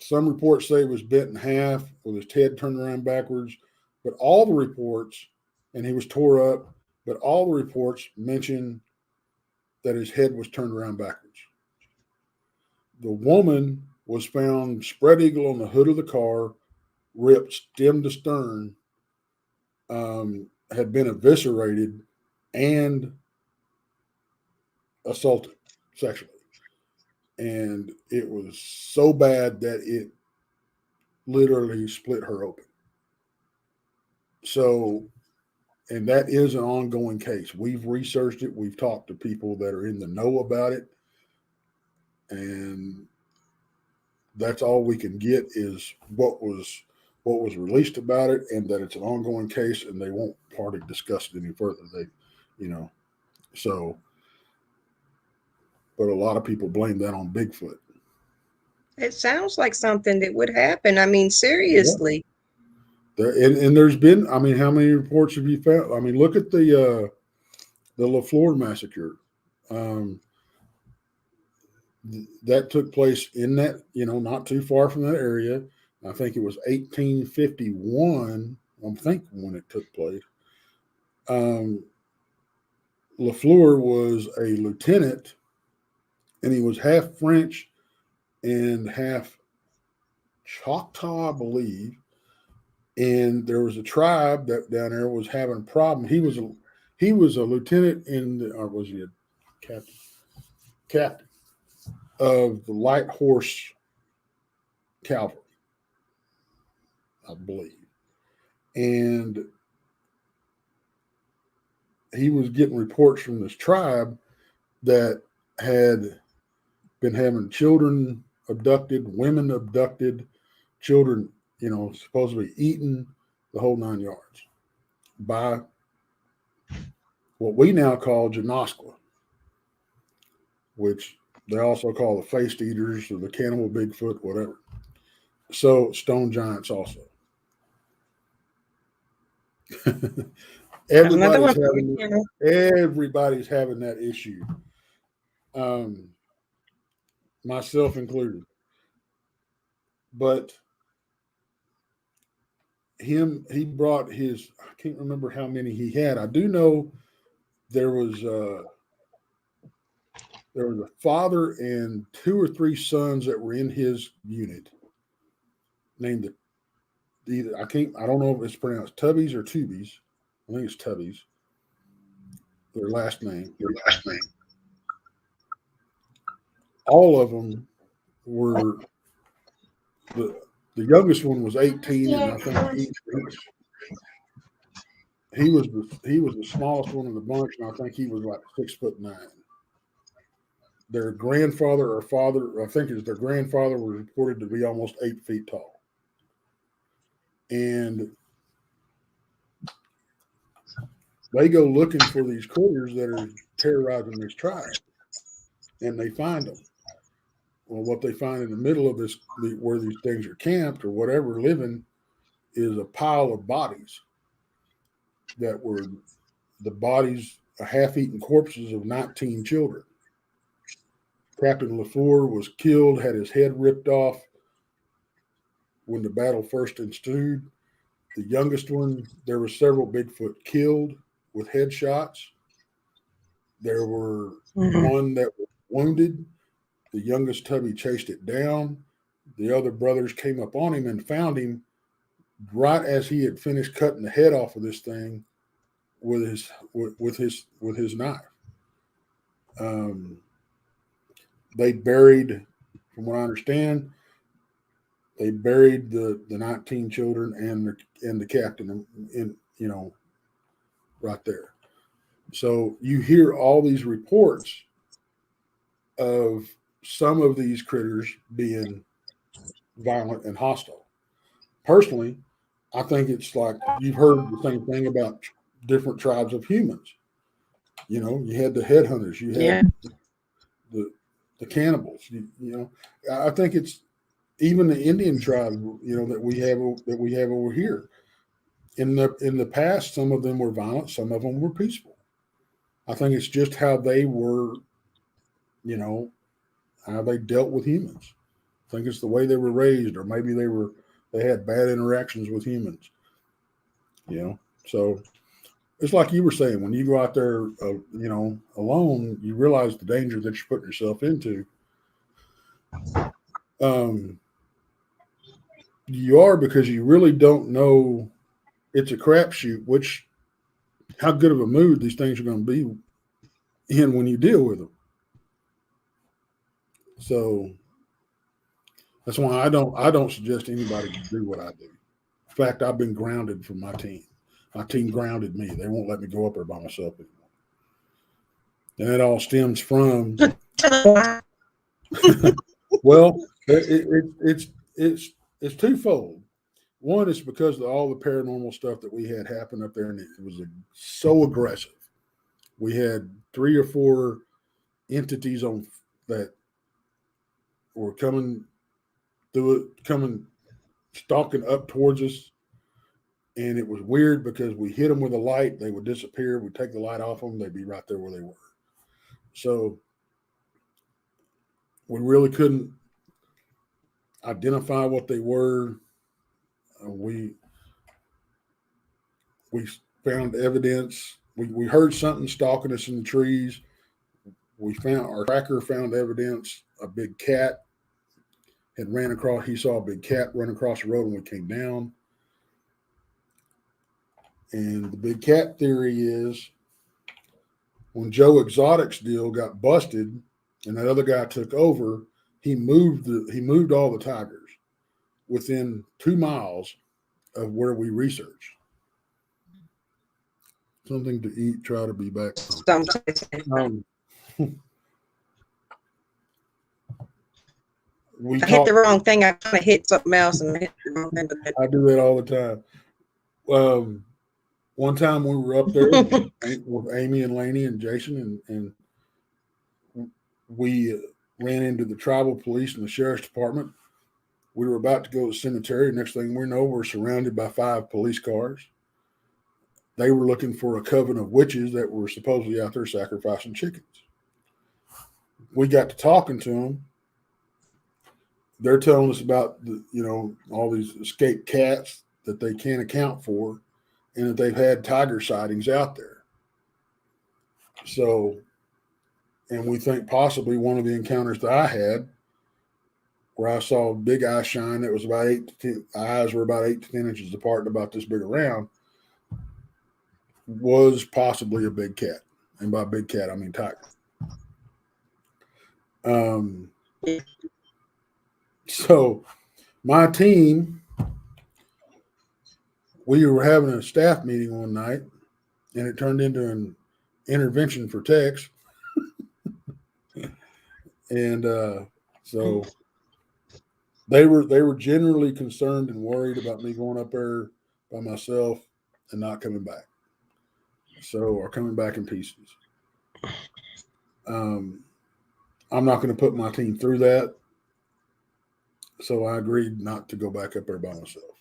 Some reports say he was bent in half with his head turned around backwards, but all the reports, and he was tore up, but all the reports mention that his head was turned around backwards. The woman was found spread eagle on the hood of the car, ripped stem to stern, had been eviscerated and assaulted sexually. And it was so bad that it literally split her open. So, and that is an ongoing case. We've researched it. We've talked to people that are in the know about it. And that's all we can get is what was released about it, and that it's an ongoing case, and they won't hardly discuss it any further. You know, so, but a lot of people blame that on Bigfoot. It sounds like something that would happen. I mean, Yeah, seriously. and there's been. I mean, how many reports have you found? I mean, look at the LaFleur massacre. Um, that took place in that, not too far from that area. I think it was 1851. I think when it took place. Um, LaFleur was a lieutenant, and he was half French and half Choctaw, I believe. And there was a tribe that down there was having a problem. He was a lieutenant or was he a captain? Captain of the light horse cavalry, I believe. And he was getting reports from this tribe that had been having children abducted, women abducted, children, supposedly eaten, the whole 9 yards by what we now call Janoskwa, which they also call the faced eaters or the cannibal Bigfoot, whatever. So stone giants also. Another one. Everybody's having that issue, myself included. But he brought his. I can't remember how many he had. I do know there was a father and 2 or 3 sons that were in his unit. Named I don't know if it's pronounced Tubbies or Tubies. I think it's Tubbies. Their last name. All of them were the youngest one was 18, and I think he was the smallest one of the bunch, and I think he was like 6'9". Their grandfather or father, I think their grandfather, was reported to be almost 8 feet tall. And they go looking for these critters that are terrorizing this tribe, and they find them. Well, what they find in the middle of this, where these things are camped or whatever, living, is a pile of bodies that were the bodies, half-eaten corpses of 19 children. Captain LaFleur was killed, had his head ripped off when the battle first ensued. The youngest one, there were several Bigfoot killed with headshots. There were one that was wounded. The youngest Tubby chased it down. The other brothers came up on him and found him right as he had finished cutting the head off of this thing with his knife. They buried, from what I understand, they buried the 19 children and the captain in right there. So you hear all these reports of some of these critters being violent and hostile. Personally, I think it's like you've heard the same thing about different tribes of humans. You had the headhunters, you had the cannibals. I think it's even the Indian tribe, that we have over here. In the past, some of them were violent, some of them were peaceful. I think it's just how they were, how they dealt with humans. I think it's the way they were raised, or maybe they had bad interactions with humans. So it's like you were saying, when you go out there, alone, you realize the danger that you're putting yourself into. You are, because you really don't know. It's a crapshoot, how good of a mood these things are going to be in when you deal with them. So that's why I don't suggest anybody do what I do. In fact, I've been grounded from my team. My team grounded me. They won't let me go up there by myself anymore. And it all stems from well, it's twofold. One is because of all the paranormal stuff that we had happen up there, and it was so aggressive. We had 3 or 4 entities that were coming stalking up towards us, and it was weird because we hit them with a light, they would disappear. We'd take the light off them, they'd be right there where they were. So we really couldn't identify what they were. We found evidence we heard something stalking us in the trees. Our tracker found evidence. A big cat had ran across. He saw a big cat run across the road when we came down. And the big cat theory is when Joe Exotic's deal got busted and that other guy took over, he moved all the tigers within 2 miles of where we researched. Something to eat, try to be back. I hit the wrong thing. I kind of hit something else and I hit the wrong thing. I do that all the time. One time we were up there with Amy and Laney and Jason, and we ran into the tribal police and the sheriff's department. We were about to go to the cemetery. Next thing we know, we're surrounded by 5 police cars. They were looking for a coven of witches that were supposedly out there sacrificing chickens. We got to talking to them. They're telling us about all these escaped cats that they can't account for, and that they've had tiger sightings out there. So, and we think possibly one of the encounters that I had, where I saw a big eye shine that was about 8 to 10, eyes were about 8 to 10 inches apart and about this big around, was possibly a big cat. And by big cat, I mean tiger. So my team, we were having a staff meeting one night, and it turned into an intervention for Tex. And so they were generally concerned and worried about me going up there by myself and not coming back. Or coming back in pieces. I'm not going to put my team through that. So I agreed not to go back up there by myself.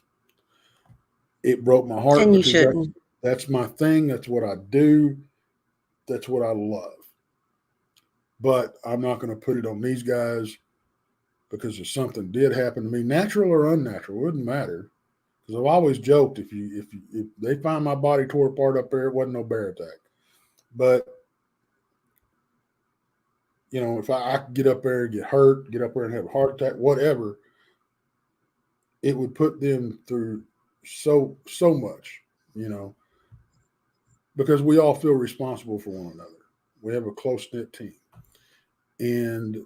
It broke my heart. And you shouldn't. That's my thing. That's what I do. That's what I love. But I'm not going to put it on these guys because if something did happen to me, natural or unnatural, it wouldn't matter. Because I've always joked, if they find my body tore apart up there, it wasn't no bear attack. But if I could get up there and get hurt, get up there and have a heart attack, whatever, it would put them through so much, because we all feel responsible for one another. We have a close-knit team. And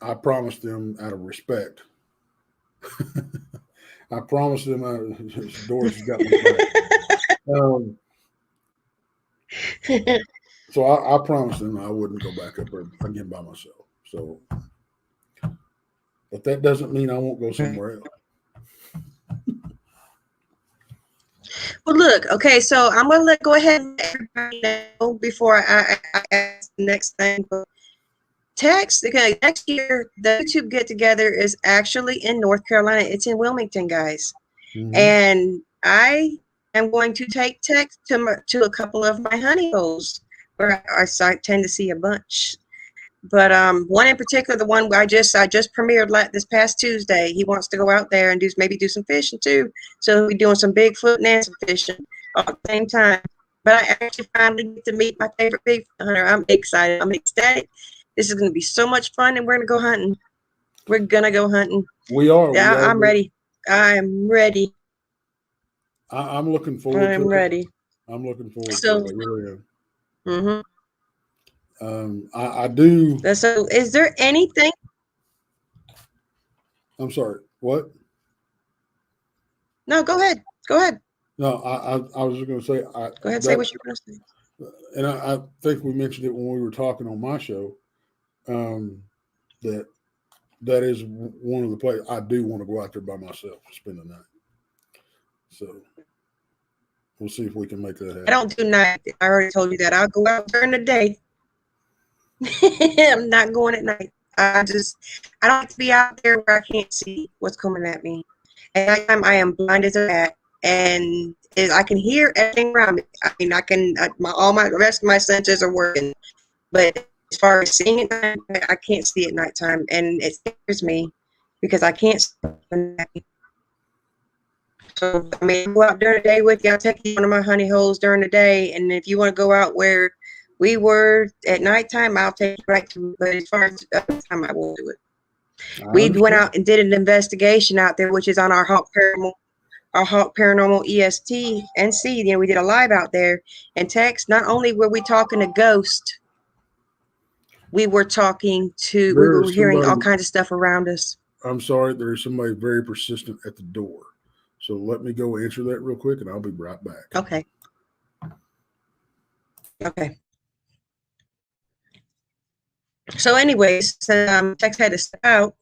I promised them out of respect. I promised them Doris got me back. So I promised them I wouldn't go back up there again by myself. So, but that doesn't mean I won't go somewhere else. Well, look, okay, so I'm going to go ahead and let everybody know before I ask the next thing. But next year, the YouTube get-together is actually in North Carolina. It's in Wilmington, guys. Mm-hmm. And I am going to take Tex to a couple of my honey holes where I tend to see a bunch. But one in particular, the one I just premiered this past Tuesday, he wants to go out there and maybe do some fishing too. So he'll be doing some Bigfoot and some fishing all at the same time. But I actually finally get to meet my favorite Bigfoot hunter. I'm excited. I'm ecstatic. This is going to be so much fun, and we're going to go hunting. We're going to go hunting. We are. Yeah, I'm ready. I'm ready. I'm looking forward to it. I'm ready. I'm looking forward to it. I really am. Mm-hmm. I do. So, is there anything? I'm sorry. What? No, go ahead. Go ahead. No, I was just going to say. Go ahead. Say what you're going to say. And I think we mentioned it when we were talking on my show. That is one of the places I do want to go out there by myself and spend the night. So we'll see if we can make that happen. I don't do night. I already told you that. I'll go out during the day. I'm not going at night. I don't like to be out there where I can't see what's coming at me. At that time, I am blind as a bat, and I can hear everything around me. I mean, all my rest of my senses are working, but as far as seeing at night, I can't see at nighttime, and it scares me because I can't see. So I mean, go out during the day with you. I'll take you one of my honey holes during the day, and if you want to go out where we were at nighttime, I'll take you right to. But as far as the other time, I won't do it. I We went understand. out and did an investigation out there, which is on our Hawk Paranormal EST and C. You know, we did a live out there and text. Not only were we talking to ghosts, we were we There were is hearing all somebody, kinds of stuff around us. I'm sorry, there is somebody very persistent at the door. So let me go answer that real quick and I'll be right back. Okay. Okay. So, anyways, text had to step out.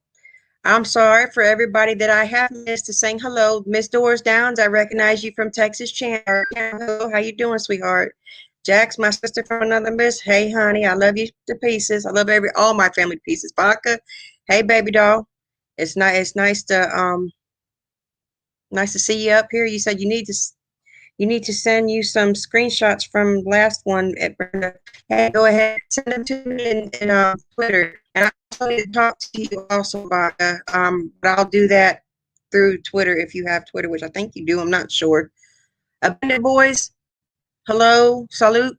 I'm sorry for everybody that I have missed to saying hello. Miss Doris Downs, I recognize you from Texas Chandler. Hello, how you doing, sweetheart? Jax, my sister from another miss. Hey, honey, I love you to pieces. I love all my family to pieces. Vodka, hey, baby doll. It's nice to see you up here. You said you need to send you some screenshots from last one at Brenda. Hey, go ahead, send them to me in Twitter. And I also need to talk to you also, Vodka. But I'll do that through Twitter if you have Twitter, which I think you do. I'm not sure. Abundant Boys, hello, salute.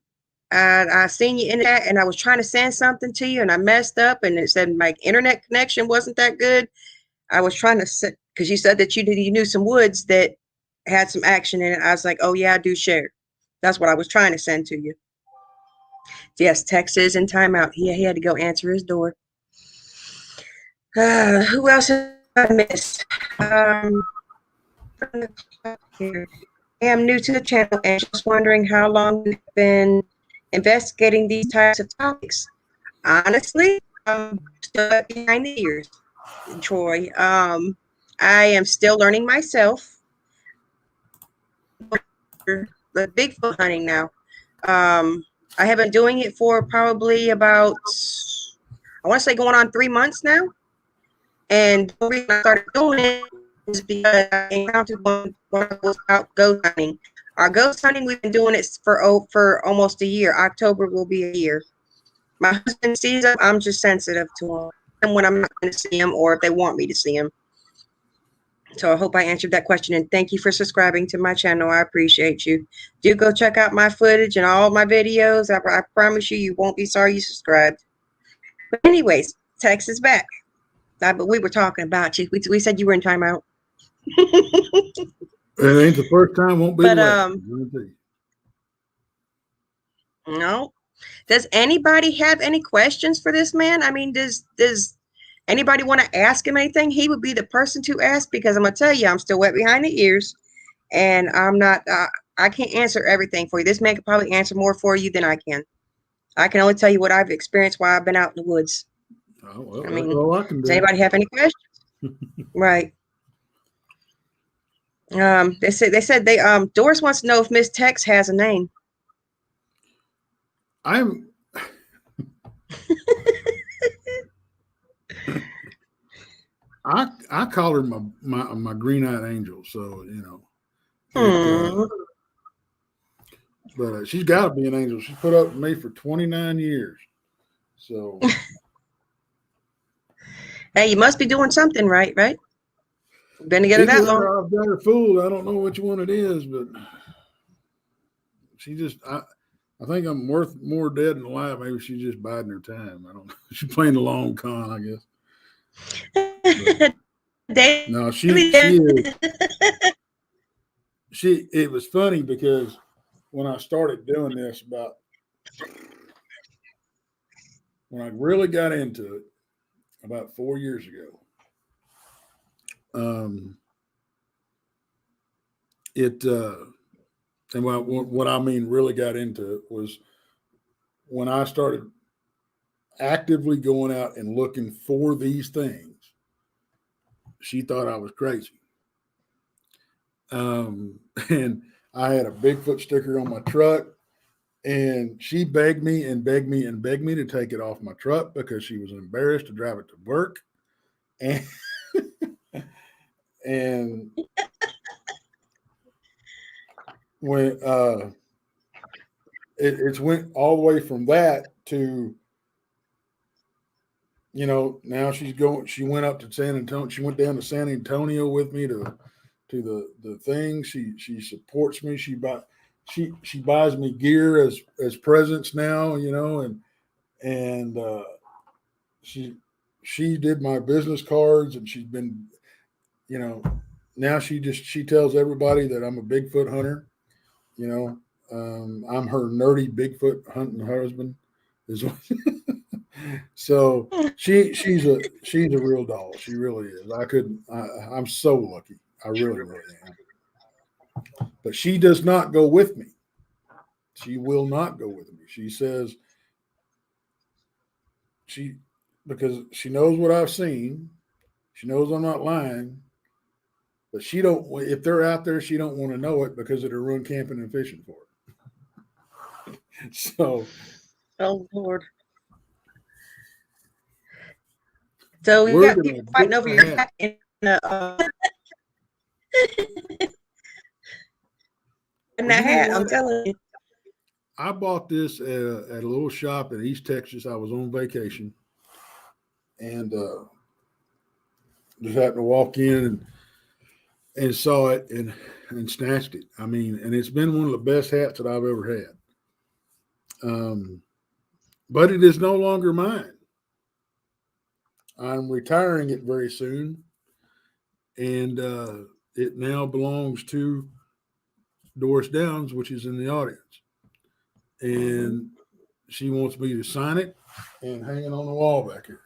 I seen you in the chat, and I was trying to send something to you, and I messed up, and it said my internet connection wasn't that good. I was trying to set, because you said that you knew some woods that had some action in it. I was like, oh yeah, I do share. That's what I was trying to send to you. Yes, Tex is in timeout. He had to go answer his door. Who else have I missed? Here. I am new to the channel and just wondering how long you've been investigating these types of topics. Honestly, I'm still behind the ears, Troy. I am still learning myself. The Bigfoot hunting now. I have been doing it for probably about, I want to say going on 3 months now. And the reason I started doing it is because I encountered one was out ghost hunting. Our ghost hunting, we've been doing it for almost a year. October will be a year. My husband sees them. I'm just sensitive to them. And when I'm not going to see them, or if they want me to see them. So I hope I answered that question. And thank you for subscribing to my channel. I appreciate you. Do go check out my footage and all my videos. I promise you won't be sorry you subscribed. But anyways, Tex is back. But we were talking about you. We said you were in timeout. It ain't the first time, won't be the last. No. Does anybody have any questions for this man? I mean, does anybody want to ask him anything? He would be the person to ask, because I'm gonna tell you, I'm still wet behind the ears, and I'm not. I can't answer everything for you. This man could probably answer more for you than I can. I can only tell you what I've experienced while I've been out in the woods. Oh, well, I mean, that's all I can do. Does anybody have any questions? Right. They said Doris wants to know if Miss Tex has a name. I call her my green-eyed angel, so you know. But she's got to be an angel. She put up with me for 29 years. So hey, you must be doing something right? We've been together that long. I've got her fooled. I don't know which one it is, but she just I think I'm worth more dead than alive. Maybe she's just biding her time. I don't know. She's playing the long con, I guess. No, she is. It was funny because when I started doing this when I really got into it about 4 years ago, and what I mean really got into it was when I started actively going out and looking for these things. She thought I was crazy. And I had a Bigfoot sticker on my truck, and she begged me and begged me and begged me to take it off my truck because she was embarrassed to drive it to work. And and when it's went all the way from that to, now she went up to San Antonio. She went down to San Antonio with me to the thing. She supports me. She buys me gear as presents now, and she she did my business cards, and she's been, you know, now she tells everybody that I'm a Bigfoot hunter. You know, I'm her nerdy Bigfoot hunting husband. Is so she's a real doll. She really is. I'm so lucky. I really am. But she does not go with me. She will not go with me. She says she because she knows what I've seen. She knows I'm not lying. But she don't. If they're out there, she don't want to know it because it'll ruin camping and fishing for her. So, Oh Lord. So you we're got gonna people fighting get over the your hat. hat in Well, that you know hat. I'm what? telling you. I bought this at a little shop in East Texas. I was on vacation and just happened to walk in and saw it and snatched it. I mean, and it's been one of the best hats that I've ever had. But it is no longer mine. I'm retiring it very soon, and it now belongs to Doris Downs, which is in the audience. And she wants me to sign it and hang it on the wall back here.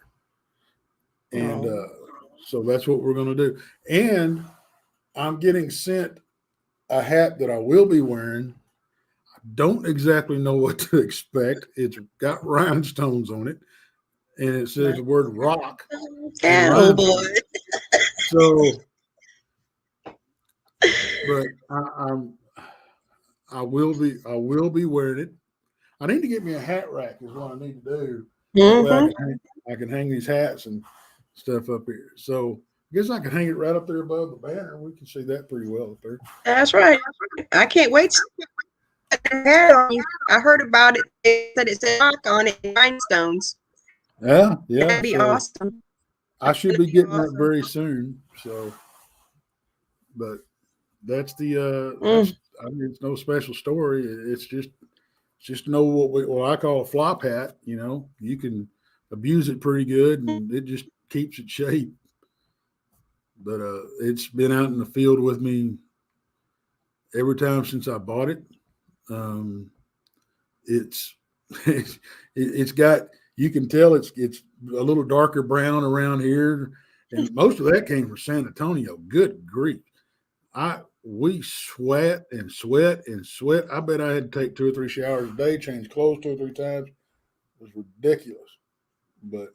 And Oh. so that's what we're going to do. And I'm getting sent a hat that I will be wearing. I don't exactly know what to expect. It's got rhinestones on it, and it says the word rock in Oh boy. rhinestones. So, but I will be wearing it. I need to get me a hat rack is what I need to do. That way Mm-hmm. I can hang these hats and stuff up here. So I guess I can hang it right up there above the banner. We can see that pretty well up there. That's right. I can't wait to put that hat on you. I heard about it. They said it said rock on it, rhinestones. Yeah. That'd be So awesome. I should be getting that very soon. So, but that's Mm. I mean, it's no special story. It's just know what I call a flop hat. You can abuse it pretty good, and it just keeps its shape. But it's been out in the field with me every time since I bought it. Um, it's it's got, you can tell it's a little darker brown around here, and most of that came from San Antonio. Good grief! We sweat and sweat and sweat. I bet I had to take 2 or 3 showers a day, change clothes 2 or 3 times. It was ridiculous. But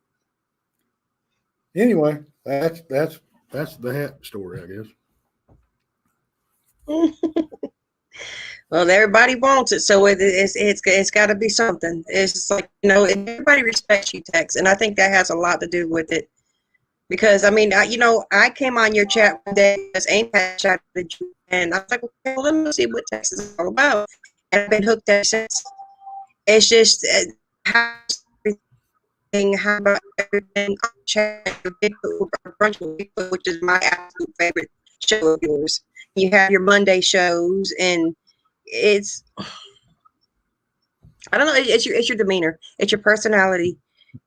anyway, that's the hat story, I guess. Well, everybody wants it, so it's got to be something. It's just like, everybody respects you, Tex, and I think that has a lot to do with it. Because I mean, I came on your chat one day because Amy had chatted you, and I was like, okay, well, let me see what Tex is all about, and I've been hooked ever since. It's just how everything, how about everything on chat, the Bigfoot brunch with Bigfoot, which is my absolute favorite show of yours. You have your Monday shows, and it's, I don't know. It's your demeanor. It's your personality.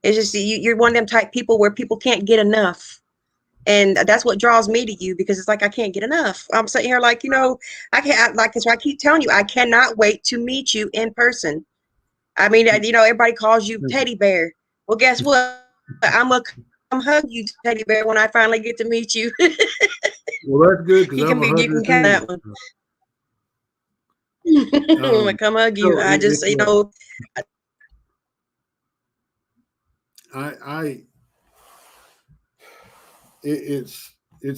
It's just you're one of them type people where people can't get enough, and that's what draws me to you, because it's like I can't get enough. I'm sitting here like, I can't, like, that's why I keep telling you I cannot wait to meet you in person. I mean, everybody calls you Teddy Bear. Well, guess what? I'm gonna come hug you, Teddy Bear, when I finally get to meet you. Well, that's good because you I'm can a be, you hugger can count too. that one. I'm gonna come hug you. So I just, I it's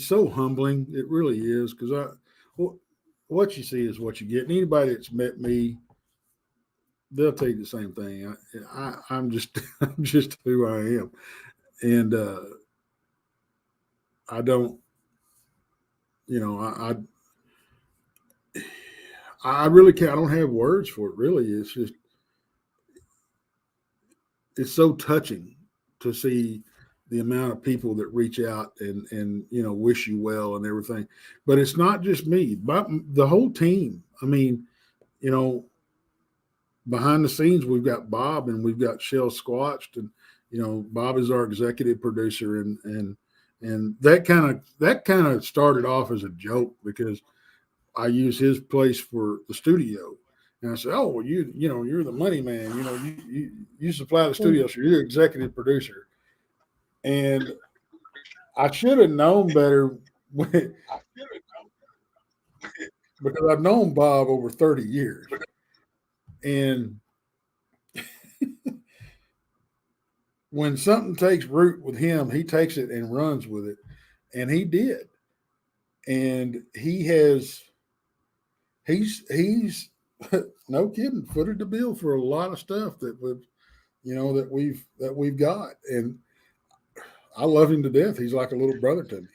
so humbling. It really is, because what you see is what you get. And anybody that's met me, they'll tell you the same thing. I'm just I'm just who I am, and I don't, I really can't. I don't have words for it. Really, it's so touching to see the amount of people that reach out and wish you well and everything. But it's not just me, but the whole team. I mean, you know, behind the scenes we've got Bob and we've got Shell Squatched, and Bob is our executive producer, and that kind of started off as a joke because I use his place for the studio. And I said, "Oh, well, you're the money man. You supply the studio, so you're the executive producer." And I should have known better because I've known Bob over 30 years. And when something takes root with him, he takes it and runs with it. And he did. And he's no kidding, footed the bill for a lot of stuff that we've got. And I love him to death. He's like a little brother to me.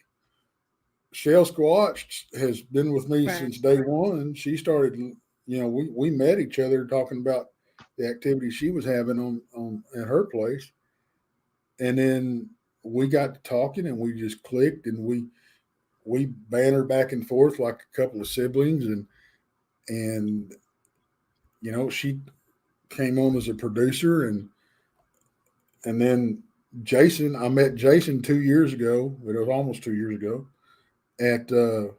Shell Squatch has been with me since day one. She started, we met each other talking about the activity she was having on at her place. And then we got to talking and we just clicked, and we banter back and forth like a couple of siblings, and she came on as a producer, and then I met Jason 2 years ago. It was almost 2 years ago at a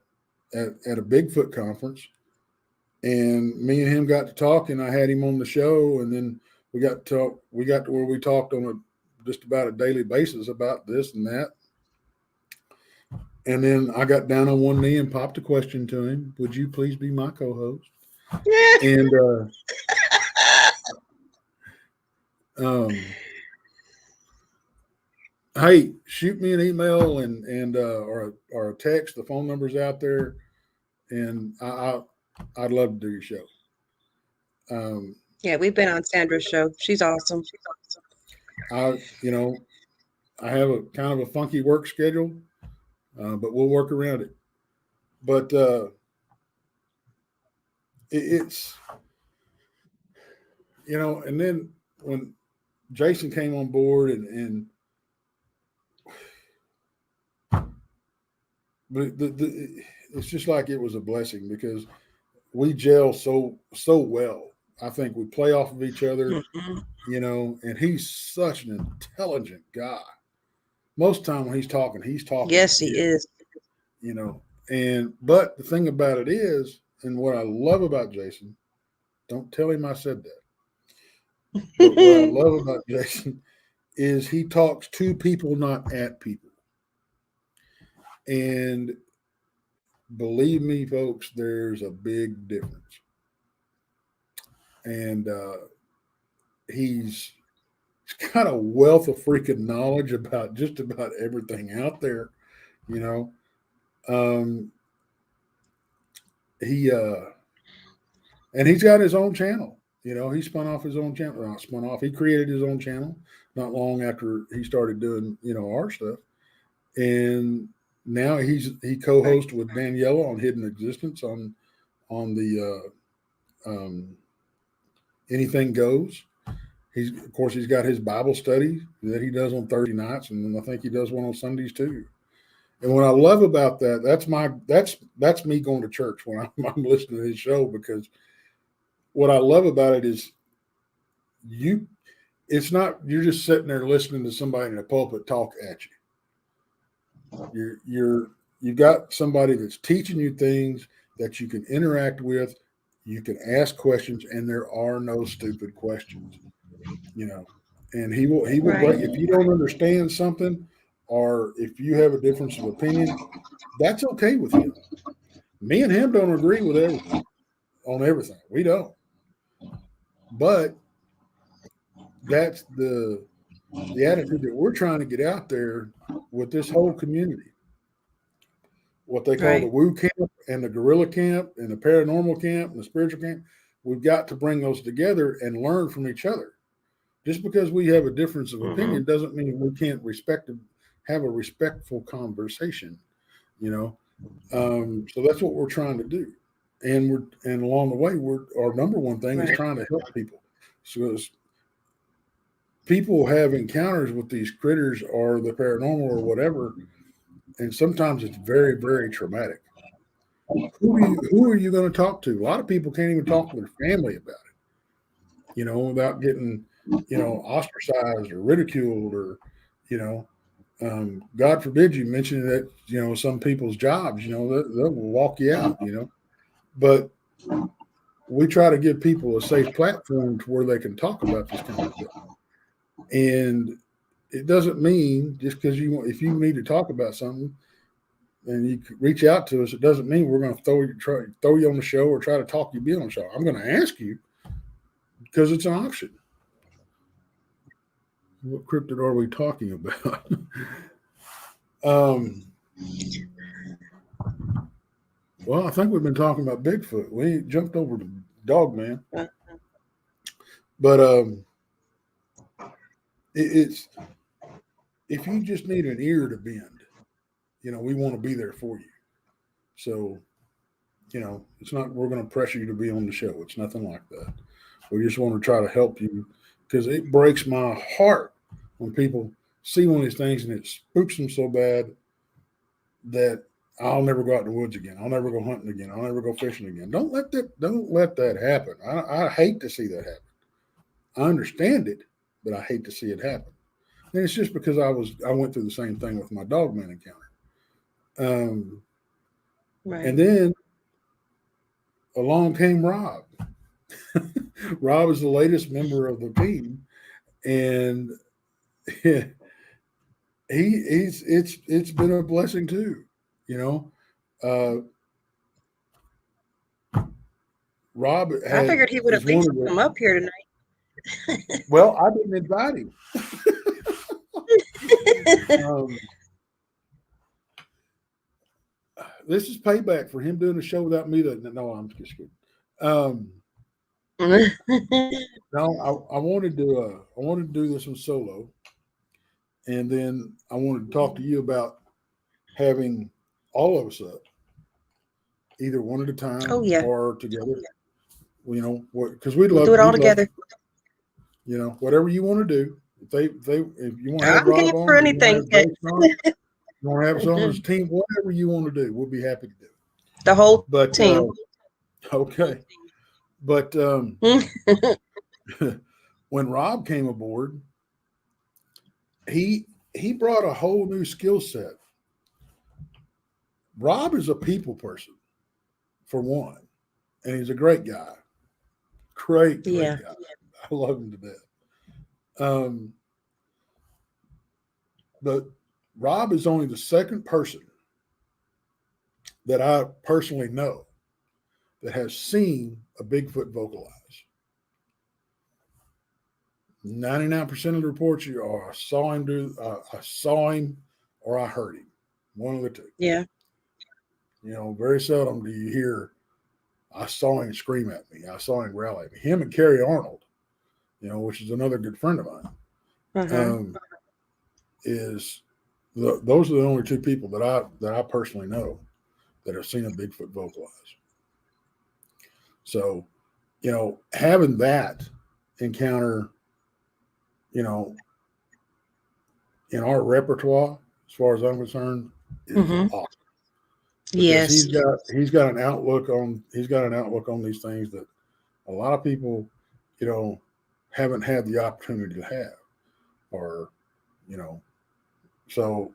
Bigfoot conference, and me and him got to talking. I had him on the show, and then we got to talk. We got to where we talked on just about a daily basis about this and that. And then I got down on one knee and popped a question to him: "Would you please be my co-host?" And hey, shoot me an email and or a text. The phone number's out there, and I'd love to do your show. Yeah, we've been on Sandra's show. She's awesome. I I have a kind of a funky work schedule, but we'll work around it. But it's and then when Jason came on board, and but it's just like it was a blessing because we gel so well. I think we play off of each other, and he's such an intelligent guy. Most time when he's talking Yes, he shit, is. you know. But the thing about it is, and what I love about Jason, don't tell him I said that. But what I love about Jason is he talks to people, not at people. And believe me, folks, there's a big difference. And he's got a wealth of freaking knowledge about just about everything out there, you know. Um, he and he's got his own channel. He spun off his own channel. Not spun off. He created his own channel not long after he started doing our stuff, and now he co-hosts with Daniela on Hidden Existence on the Anything Goes. He's got his Bible study that he does on Thursday nights, and then I think he does one on Sundays too. And what I love about that's me going to church when I'm listening to his show, because what I love about it is it's not you're just sitting there listening to somebody in a pulpit talk at you. You've got somebody that's teaching you things that you can interact with, you can ask questions, and there are no stupid questions. And he will Right. break if you don't understand something, or if you have a difference of opinion, that's okay with him. Me and him don't agree with everything on everything. We don't. But that's the attitude that we're trying to get out there with this whole community. What they call the Right. woo camp and the gorilla camp and the paranormal camp and the spiritual camp. We've got to bring those together and learn from each other. Just because we have a difference of Mm-hmm. opinion doesn't mean we can't have a respectful conversation. You know, so that's what we're trying to do, and along the way, our number one thing is Right. trying to help people. So people have encounters with these critters or the paranormal or whatever, and sometimes it's very, very traumatic. Who are you going to talk to? A lot of people can't even talk to their family about it, without getting, ostracized or ridiculed or, you know, God forbid you mention that, some people's jobs, they'll walk you out. But we try to give people a safe platform to where they can talk about this kind of stuff. And it doesn't mean just because if you need to talk about something and you reach out to us, it doesn't mean we're going to throw you on the show or try to talk you be on the show. I'm going to ask you because it's an option. What cryptid are we talking about? Well, I think we've been talking about Bigfoot. We jumped over to Dogman. But it's if you just need an ear to bend, we want to be there for you. So, it's not we're going to pressure you to be on the show. It's nothing like that. We just want to try to help you because it breaks my heart when people see one of these things and it spooks them so bad that I'll never go out in the woods again. I'll never go hunting again. I'll never go fishing again. Don't let that happen. I hate to see that happen. I understand it, but I hate to see it happen. And it's just because I went through the same thing with my Dogman encounter. Right. And then along came Rob. Rob is the latest member of the team, and it's been a blessing too. Rob I figured he would at least come up here tonight. Well, I didn't invite him. This is payback for him doing a show without me. No, I'm just kidding. No, I wanted to do this one solo, and then I wanted to talk to you about having all of us up, either one at a time or together. Because we'd love do it all together. Whatever you want to do. If you want to have I'm Rob game on, for anything. You want to have us on as a team, whatever you want to do, we'll be happy to do it. The whole team. Okay. But when Rob came aboard, he brought a whole new skill set. Rob is a people person, for one, and he's a great guy. Great guy. I love him to death. But Rob is only the second person that I personally know that has seen a Bigfoot vocalize. 99% of the reports I saw him or I heard him. One of the two. Yeah. Very seldom do you hear, I saw him scream at me. I saw him growl at me. Him and Carrie Arnold, which is another good friend of mine, those are the only two people that I personally know that have seen a Bigfoot vocalize. So, having that encounter, in our repertoire, as far as I'm concerned, is awesome. Because he's got an outlook on these things that a lot of people, haven't had the opportunity to have, or, so.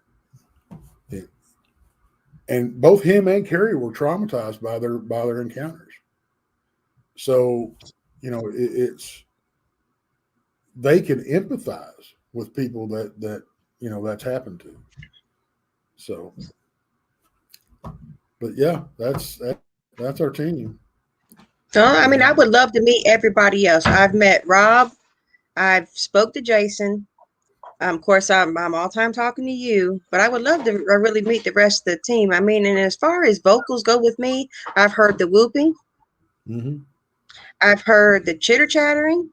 And both him and Carrie were traumatized by their encounters. So, they can empathize with people that that's happened to. So, but yeah, that's our team. So, I mean, I would love to meet everybody else. I've met Rob. I've spoke to Jason. Of course, I'm all time talking to you, but I would love to really meet the rest of the team. I mean, and as far as vocals go with me, I've heard the whooping. Mm-hmm. I've heard the chitter chattering.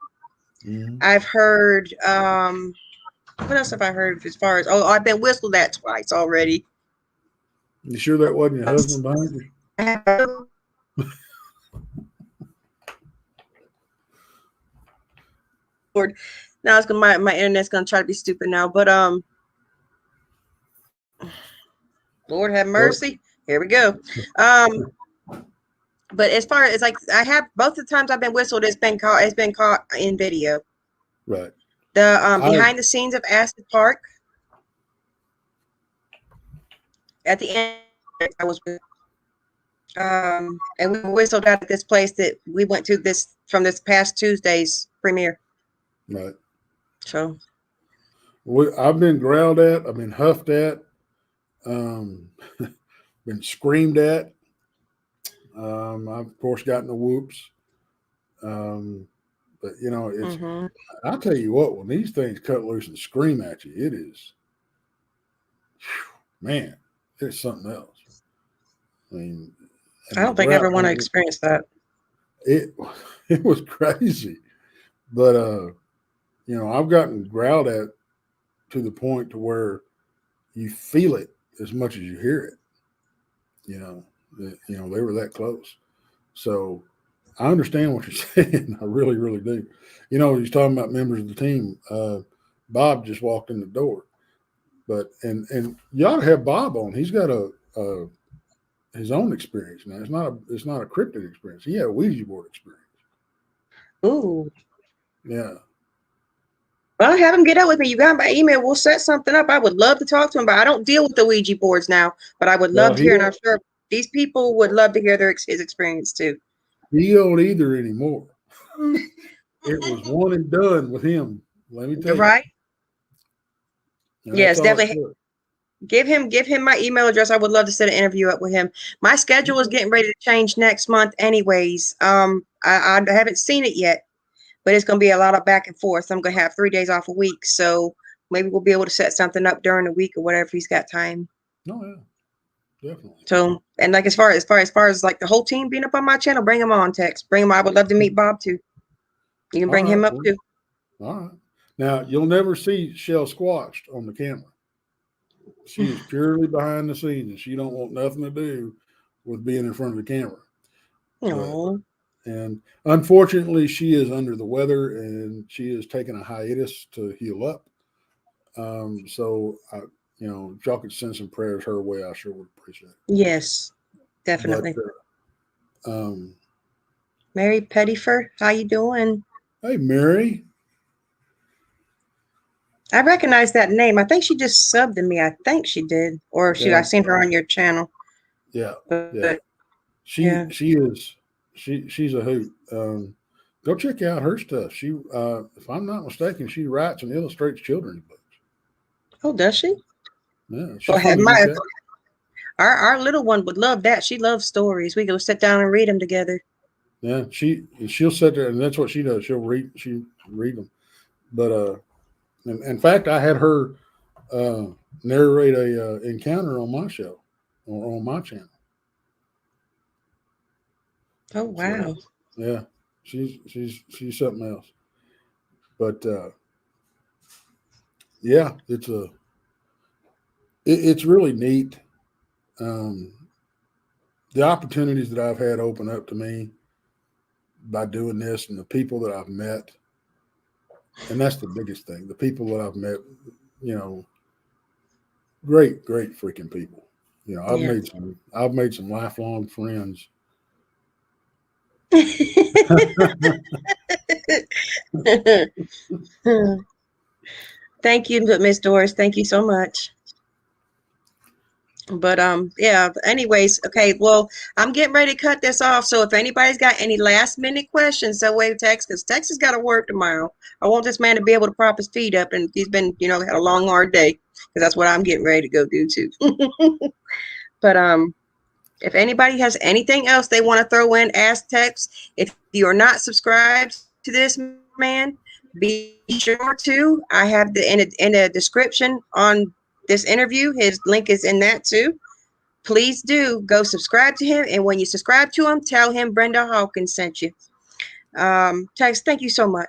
Mm-hmm. I've heard, what else have I heard as far as, I've been whistled at twice already. You sure that wasn't your husband behind you? Lord. Now it's gonna my internet's gonna try to be stupid now, but Lord have Well, mercy. Here we go. Um, but as far as like I have both the times I've been whistled, it's been caught in video. right. The I behind the scenes of Aston Park at the end, I was and we whistled out at this place that we went to this from this past Tuesday's premiere. right. So I've been growled at. I've been huffed at. Um, been screamed at. I've of course gotten the whoops. But you know, it's. mm-hmm. I'll tell you what. When these things cut loose and scream at you, it is. Man, it's something else. I mean, I and the don't think I ever growl. want to experience that. It it was crazy, but you know, I've gotten growled at to the point to where you feel it as much as you hear it. You know, you know they were that close. So I understand what you're saying. I really, really do. You know, he's talking about members of the team. Bob just walked in the door, but and you ought to have Bob on. He's got a his own experience now. It's not a cryptid experience. He had a Ouija board experience. Ooh. Yeah. Well, have him get up with me. You got my email. We'll set something up. I would love to talk to him, but I don't deal with the Ouija boards now. But I would Well, love to hear, and I'm sure these people would love to hear his experience too. he don't either anymore. It was one and done with him. Let me tell You're you. right. And that's Yes, all it definitely. took. Give him my email address. I would love to set an interview up with him. My schedule is getting ready to change next month, anyways. I haven't seen it yet, but it's going to be a lot of back and forth. I'm going to have 3 days off a week, so maybe we'll be able to set something up during the week or whatever if he's got time. Oh yeah, definitely. So, and like as far as like the whole team being up on my channel, bring him on, Tex. Bring him. I would love to meet Bob too. You can All bring him right. up Well, too. all right. Now you'll never see Shell squashed on the camera. She is purely behind the scenes, and she don't want nothing to do with being in front of the camera. No. And unfortunately, she is under the weather, and she is taking a hiatus to heal up. So, you know, if y'all could send some prayers her way, I sure would appreciate it. Yes, But definitely. Mary Pettyfer, how you doing? hey, Mary. I recognize that name. I think she just subbed to me. I think she did, or I Yeah, seen her on your channel. yeah, yeah. But She yeah. she is she's a hoot. Go check out her stuff. She, if I'm not mistaken, she writes and illustrates children's books. Oh, does she? Yeah, Well, she's from the UK. our little one would love that. She loves stories. We go sit down and read them together. Yeah, she'll sit there, and that's what she does. She read them. But in fact, I had her narrate a encounter on my show or on my channel. Oh So wow. yeah, she's something else. But yeah, it's really neat. Um, the opportunities that I've had open up to me by doing this, and the people that I've met, and that's the biggest thing. The people that I've met, you know, great freaking people. You know, Yeah. I've made some lifelong friends. Thank you, Miss Doris. Thank you so much. But yeah, anyways, okay, well, I'm getting ready to cut this off. So if anybody's got any last minute questions, so wave Tex, because Tex has got to work tomorrow. I want this man to be able to prop his feet up, and he's been, had a long, hard day, because that's what I'm getting ready to go do too. But if anybody has anything else they want to throw in, ask Tex. If you are not subscribed to this man, be sure to. I have in the description on this interview. His link is in that too. Please do go subscribe to him. And when you subscribe to him, tell him Brenda Hawkins sent you. Tex, thank you so much.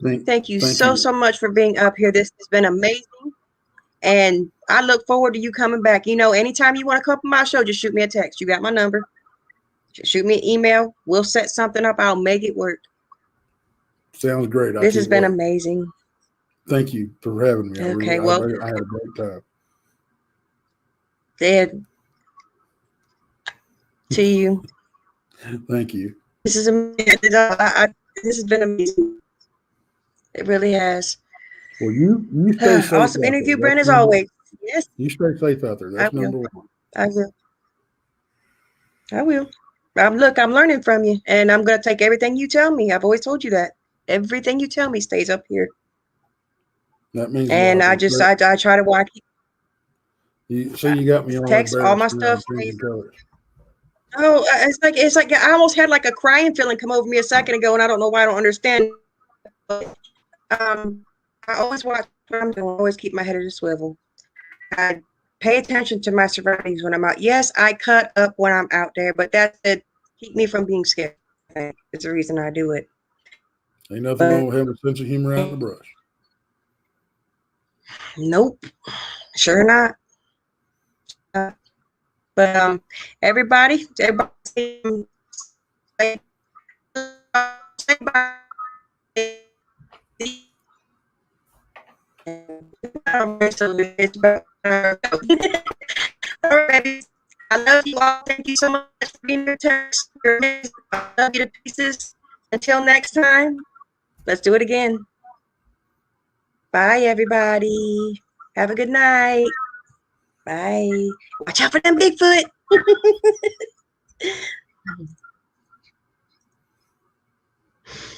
Thank you Thank so you. much for being up here. This has been amazing. And I look forward to you coming back. Anytime you want to come to my show, just shoot me a text. You got my number. Just shoot me an email. We'll set something up. I'll make it work. Sounds great. This has been amazing. Thank you for having me. Okay, I had a great time. Ed, to you. Thank you. This is amazing. This has been amazing. It really has. Well, you stay safe. Awesome interview, Brent, as always. Yes. You stay safe out there. That's number one. I will. I will. Look, I'm learning from you, and I'm going to take everything you tell me. I've always told you that. Everything you tell me stays up here. That means and a lot. I try to watch. You got me all text all my stuff. Oh, it's like I almost had like a crying feeling come over me a second ago, and I don't know why. I don't understand. But, I always watch what I'm doing. Always keep my head at a swivel. I pay attention to my surroundings when I'm out. Yes, I cut up when I'm out there, but that's it. Keep me from being scared. It's the reason I do it. Ain't nothing wrong with having a sense of humor out in the brush. Nope, sure not. But everybody say bye. Alright, I love you all. Thank you so much for being your text. You're amazing. I love you to pieces. Until next time, let's do it again. Bye, everybody. Have a good night. Bye. Watch out for them Bigfoot.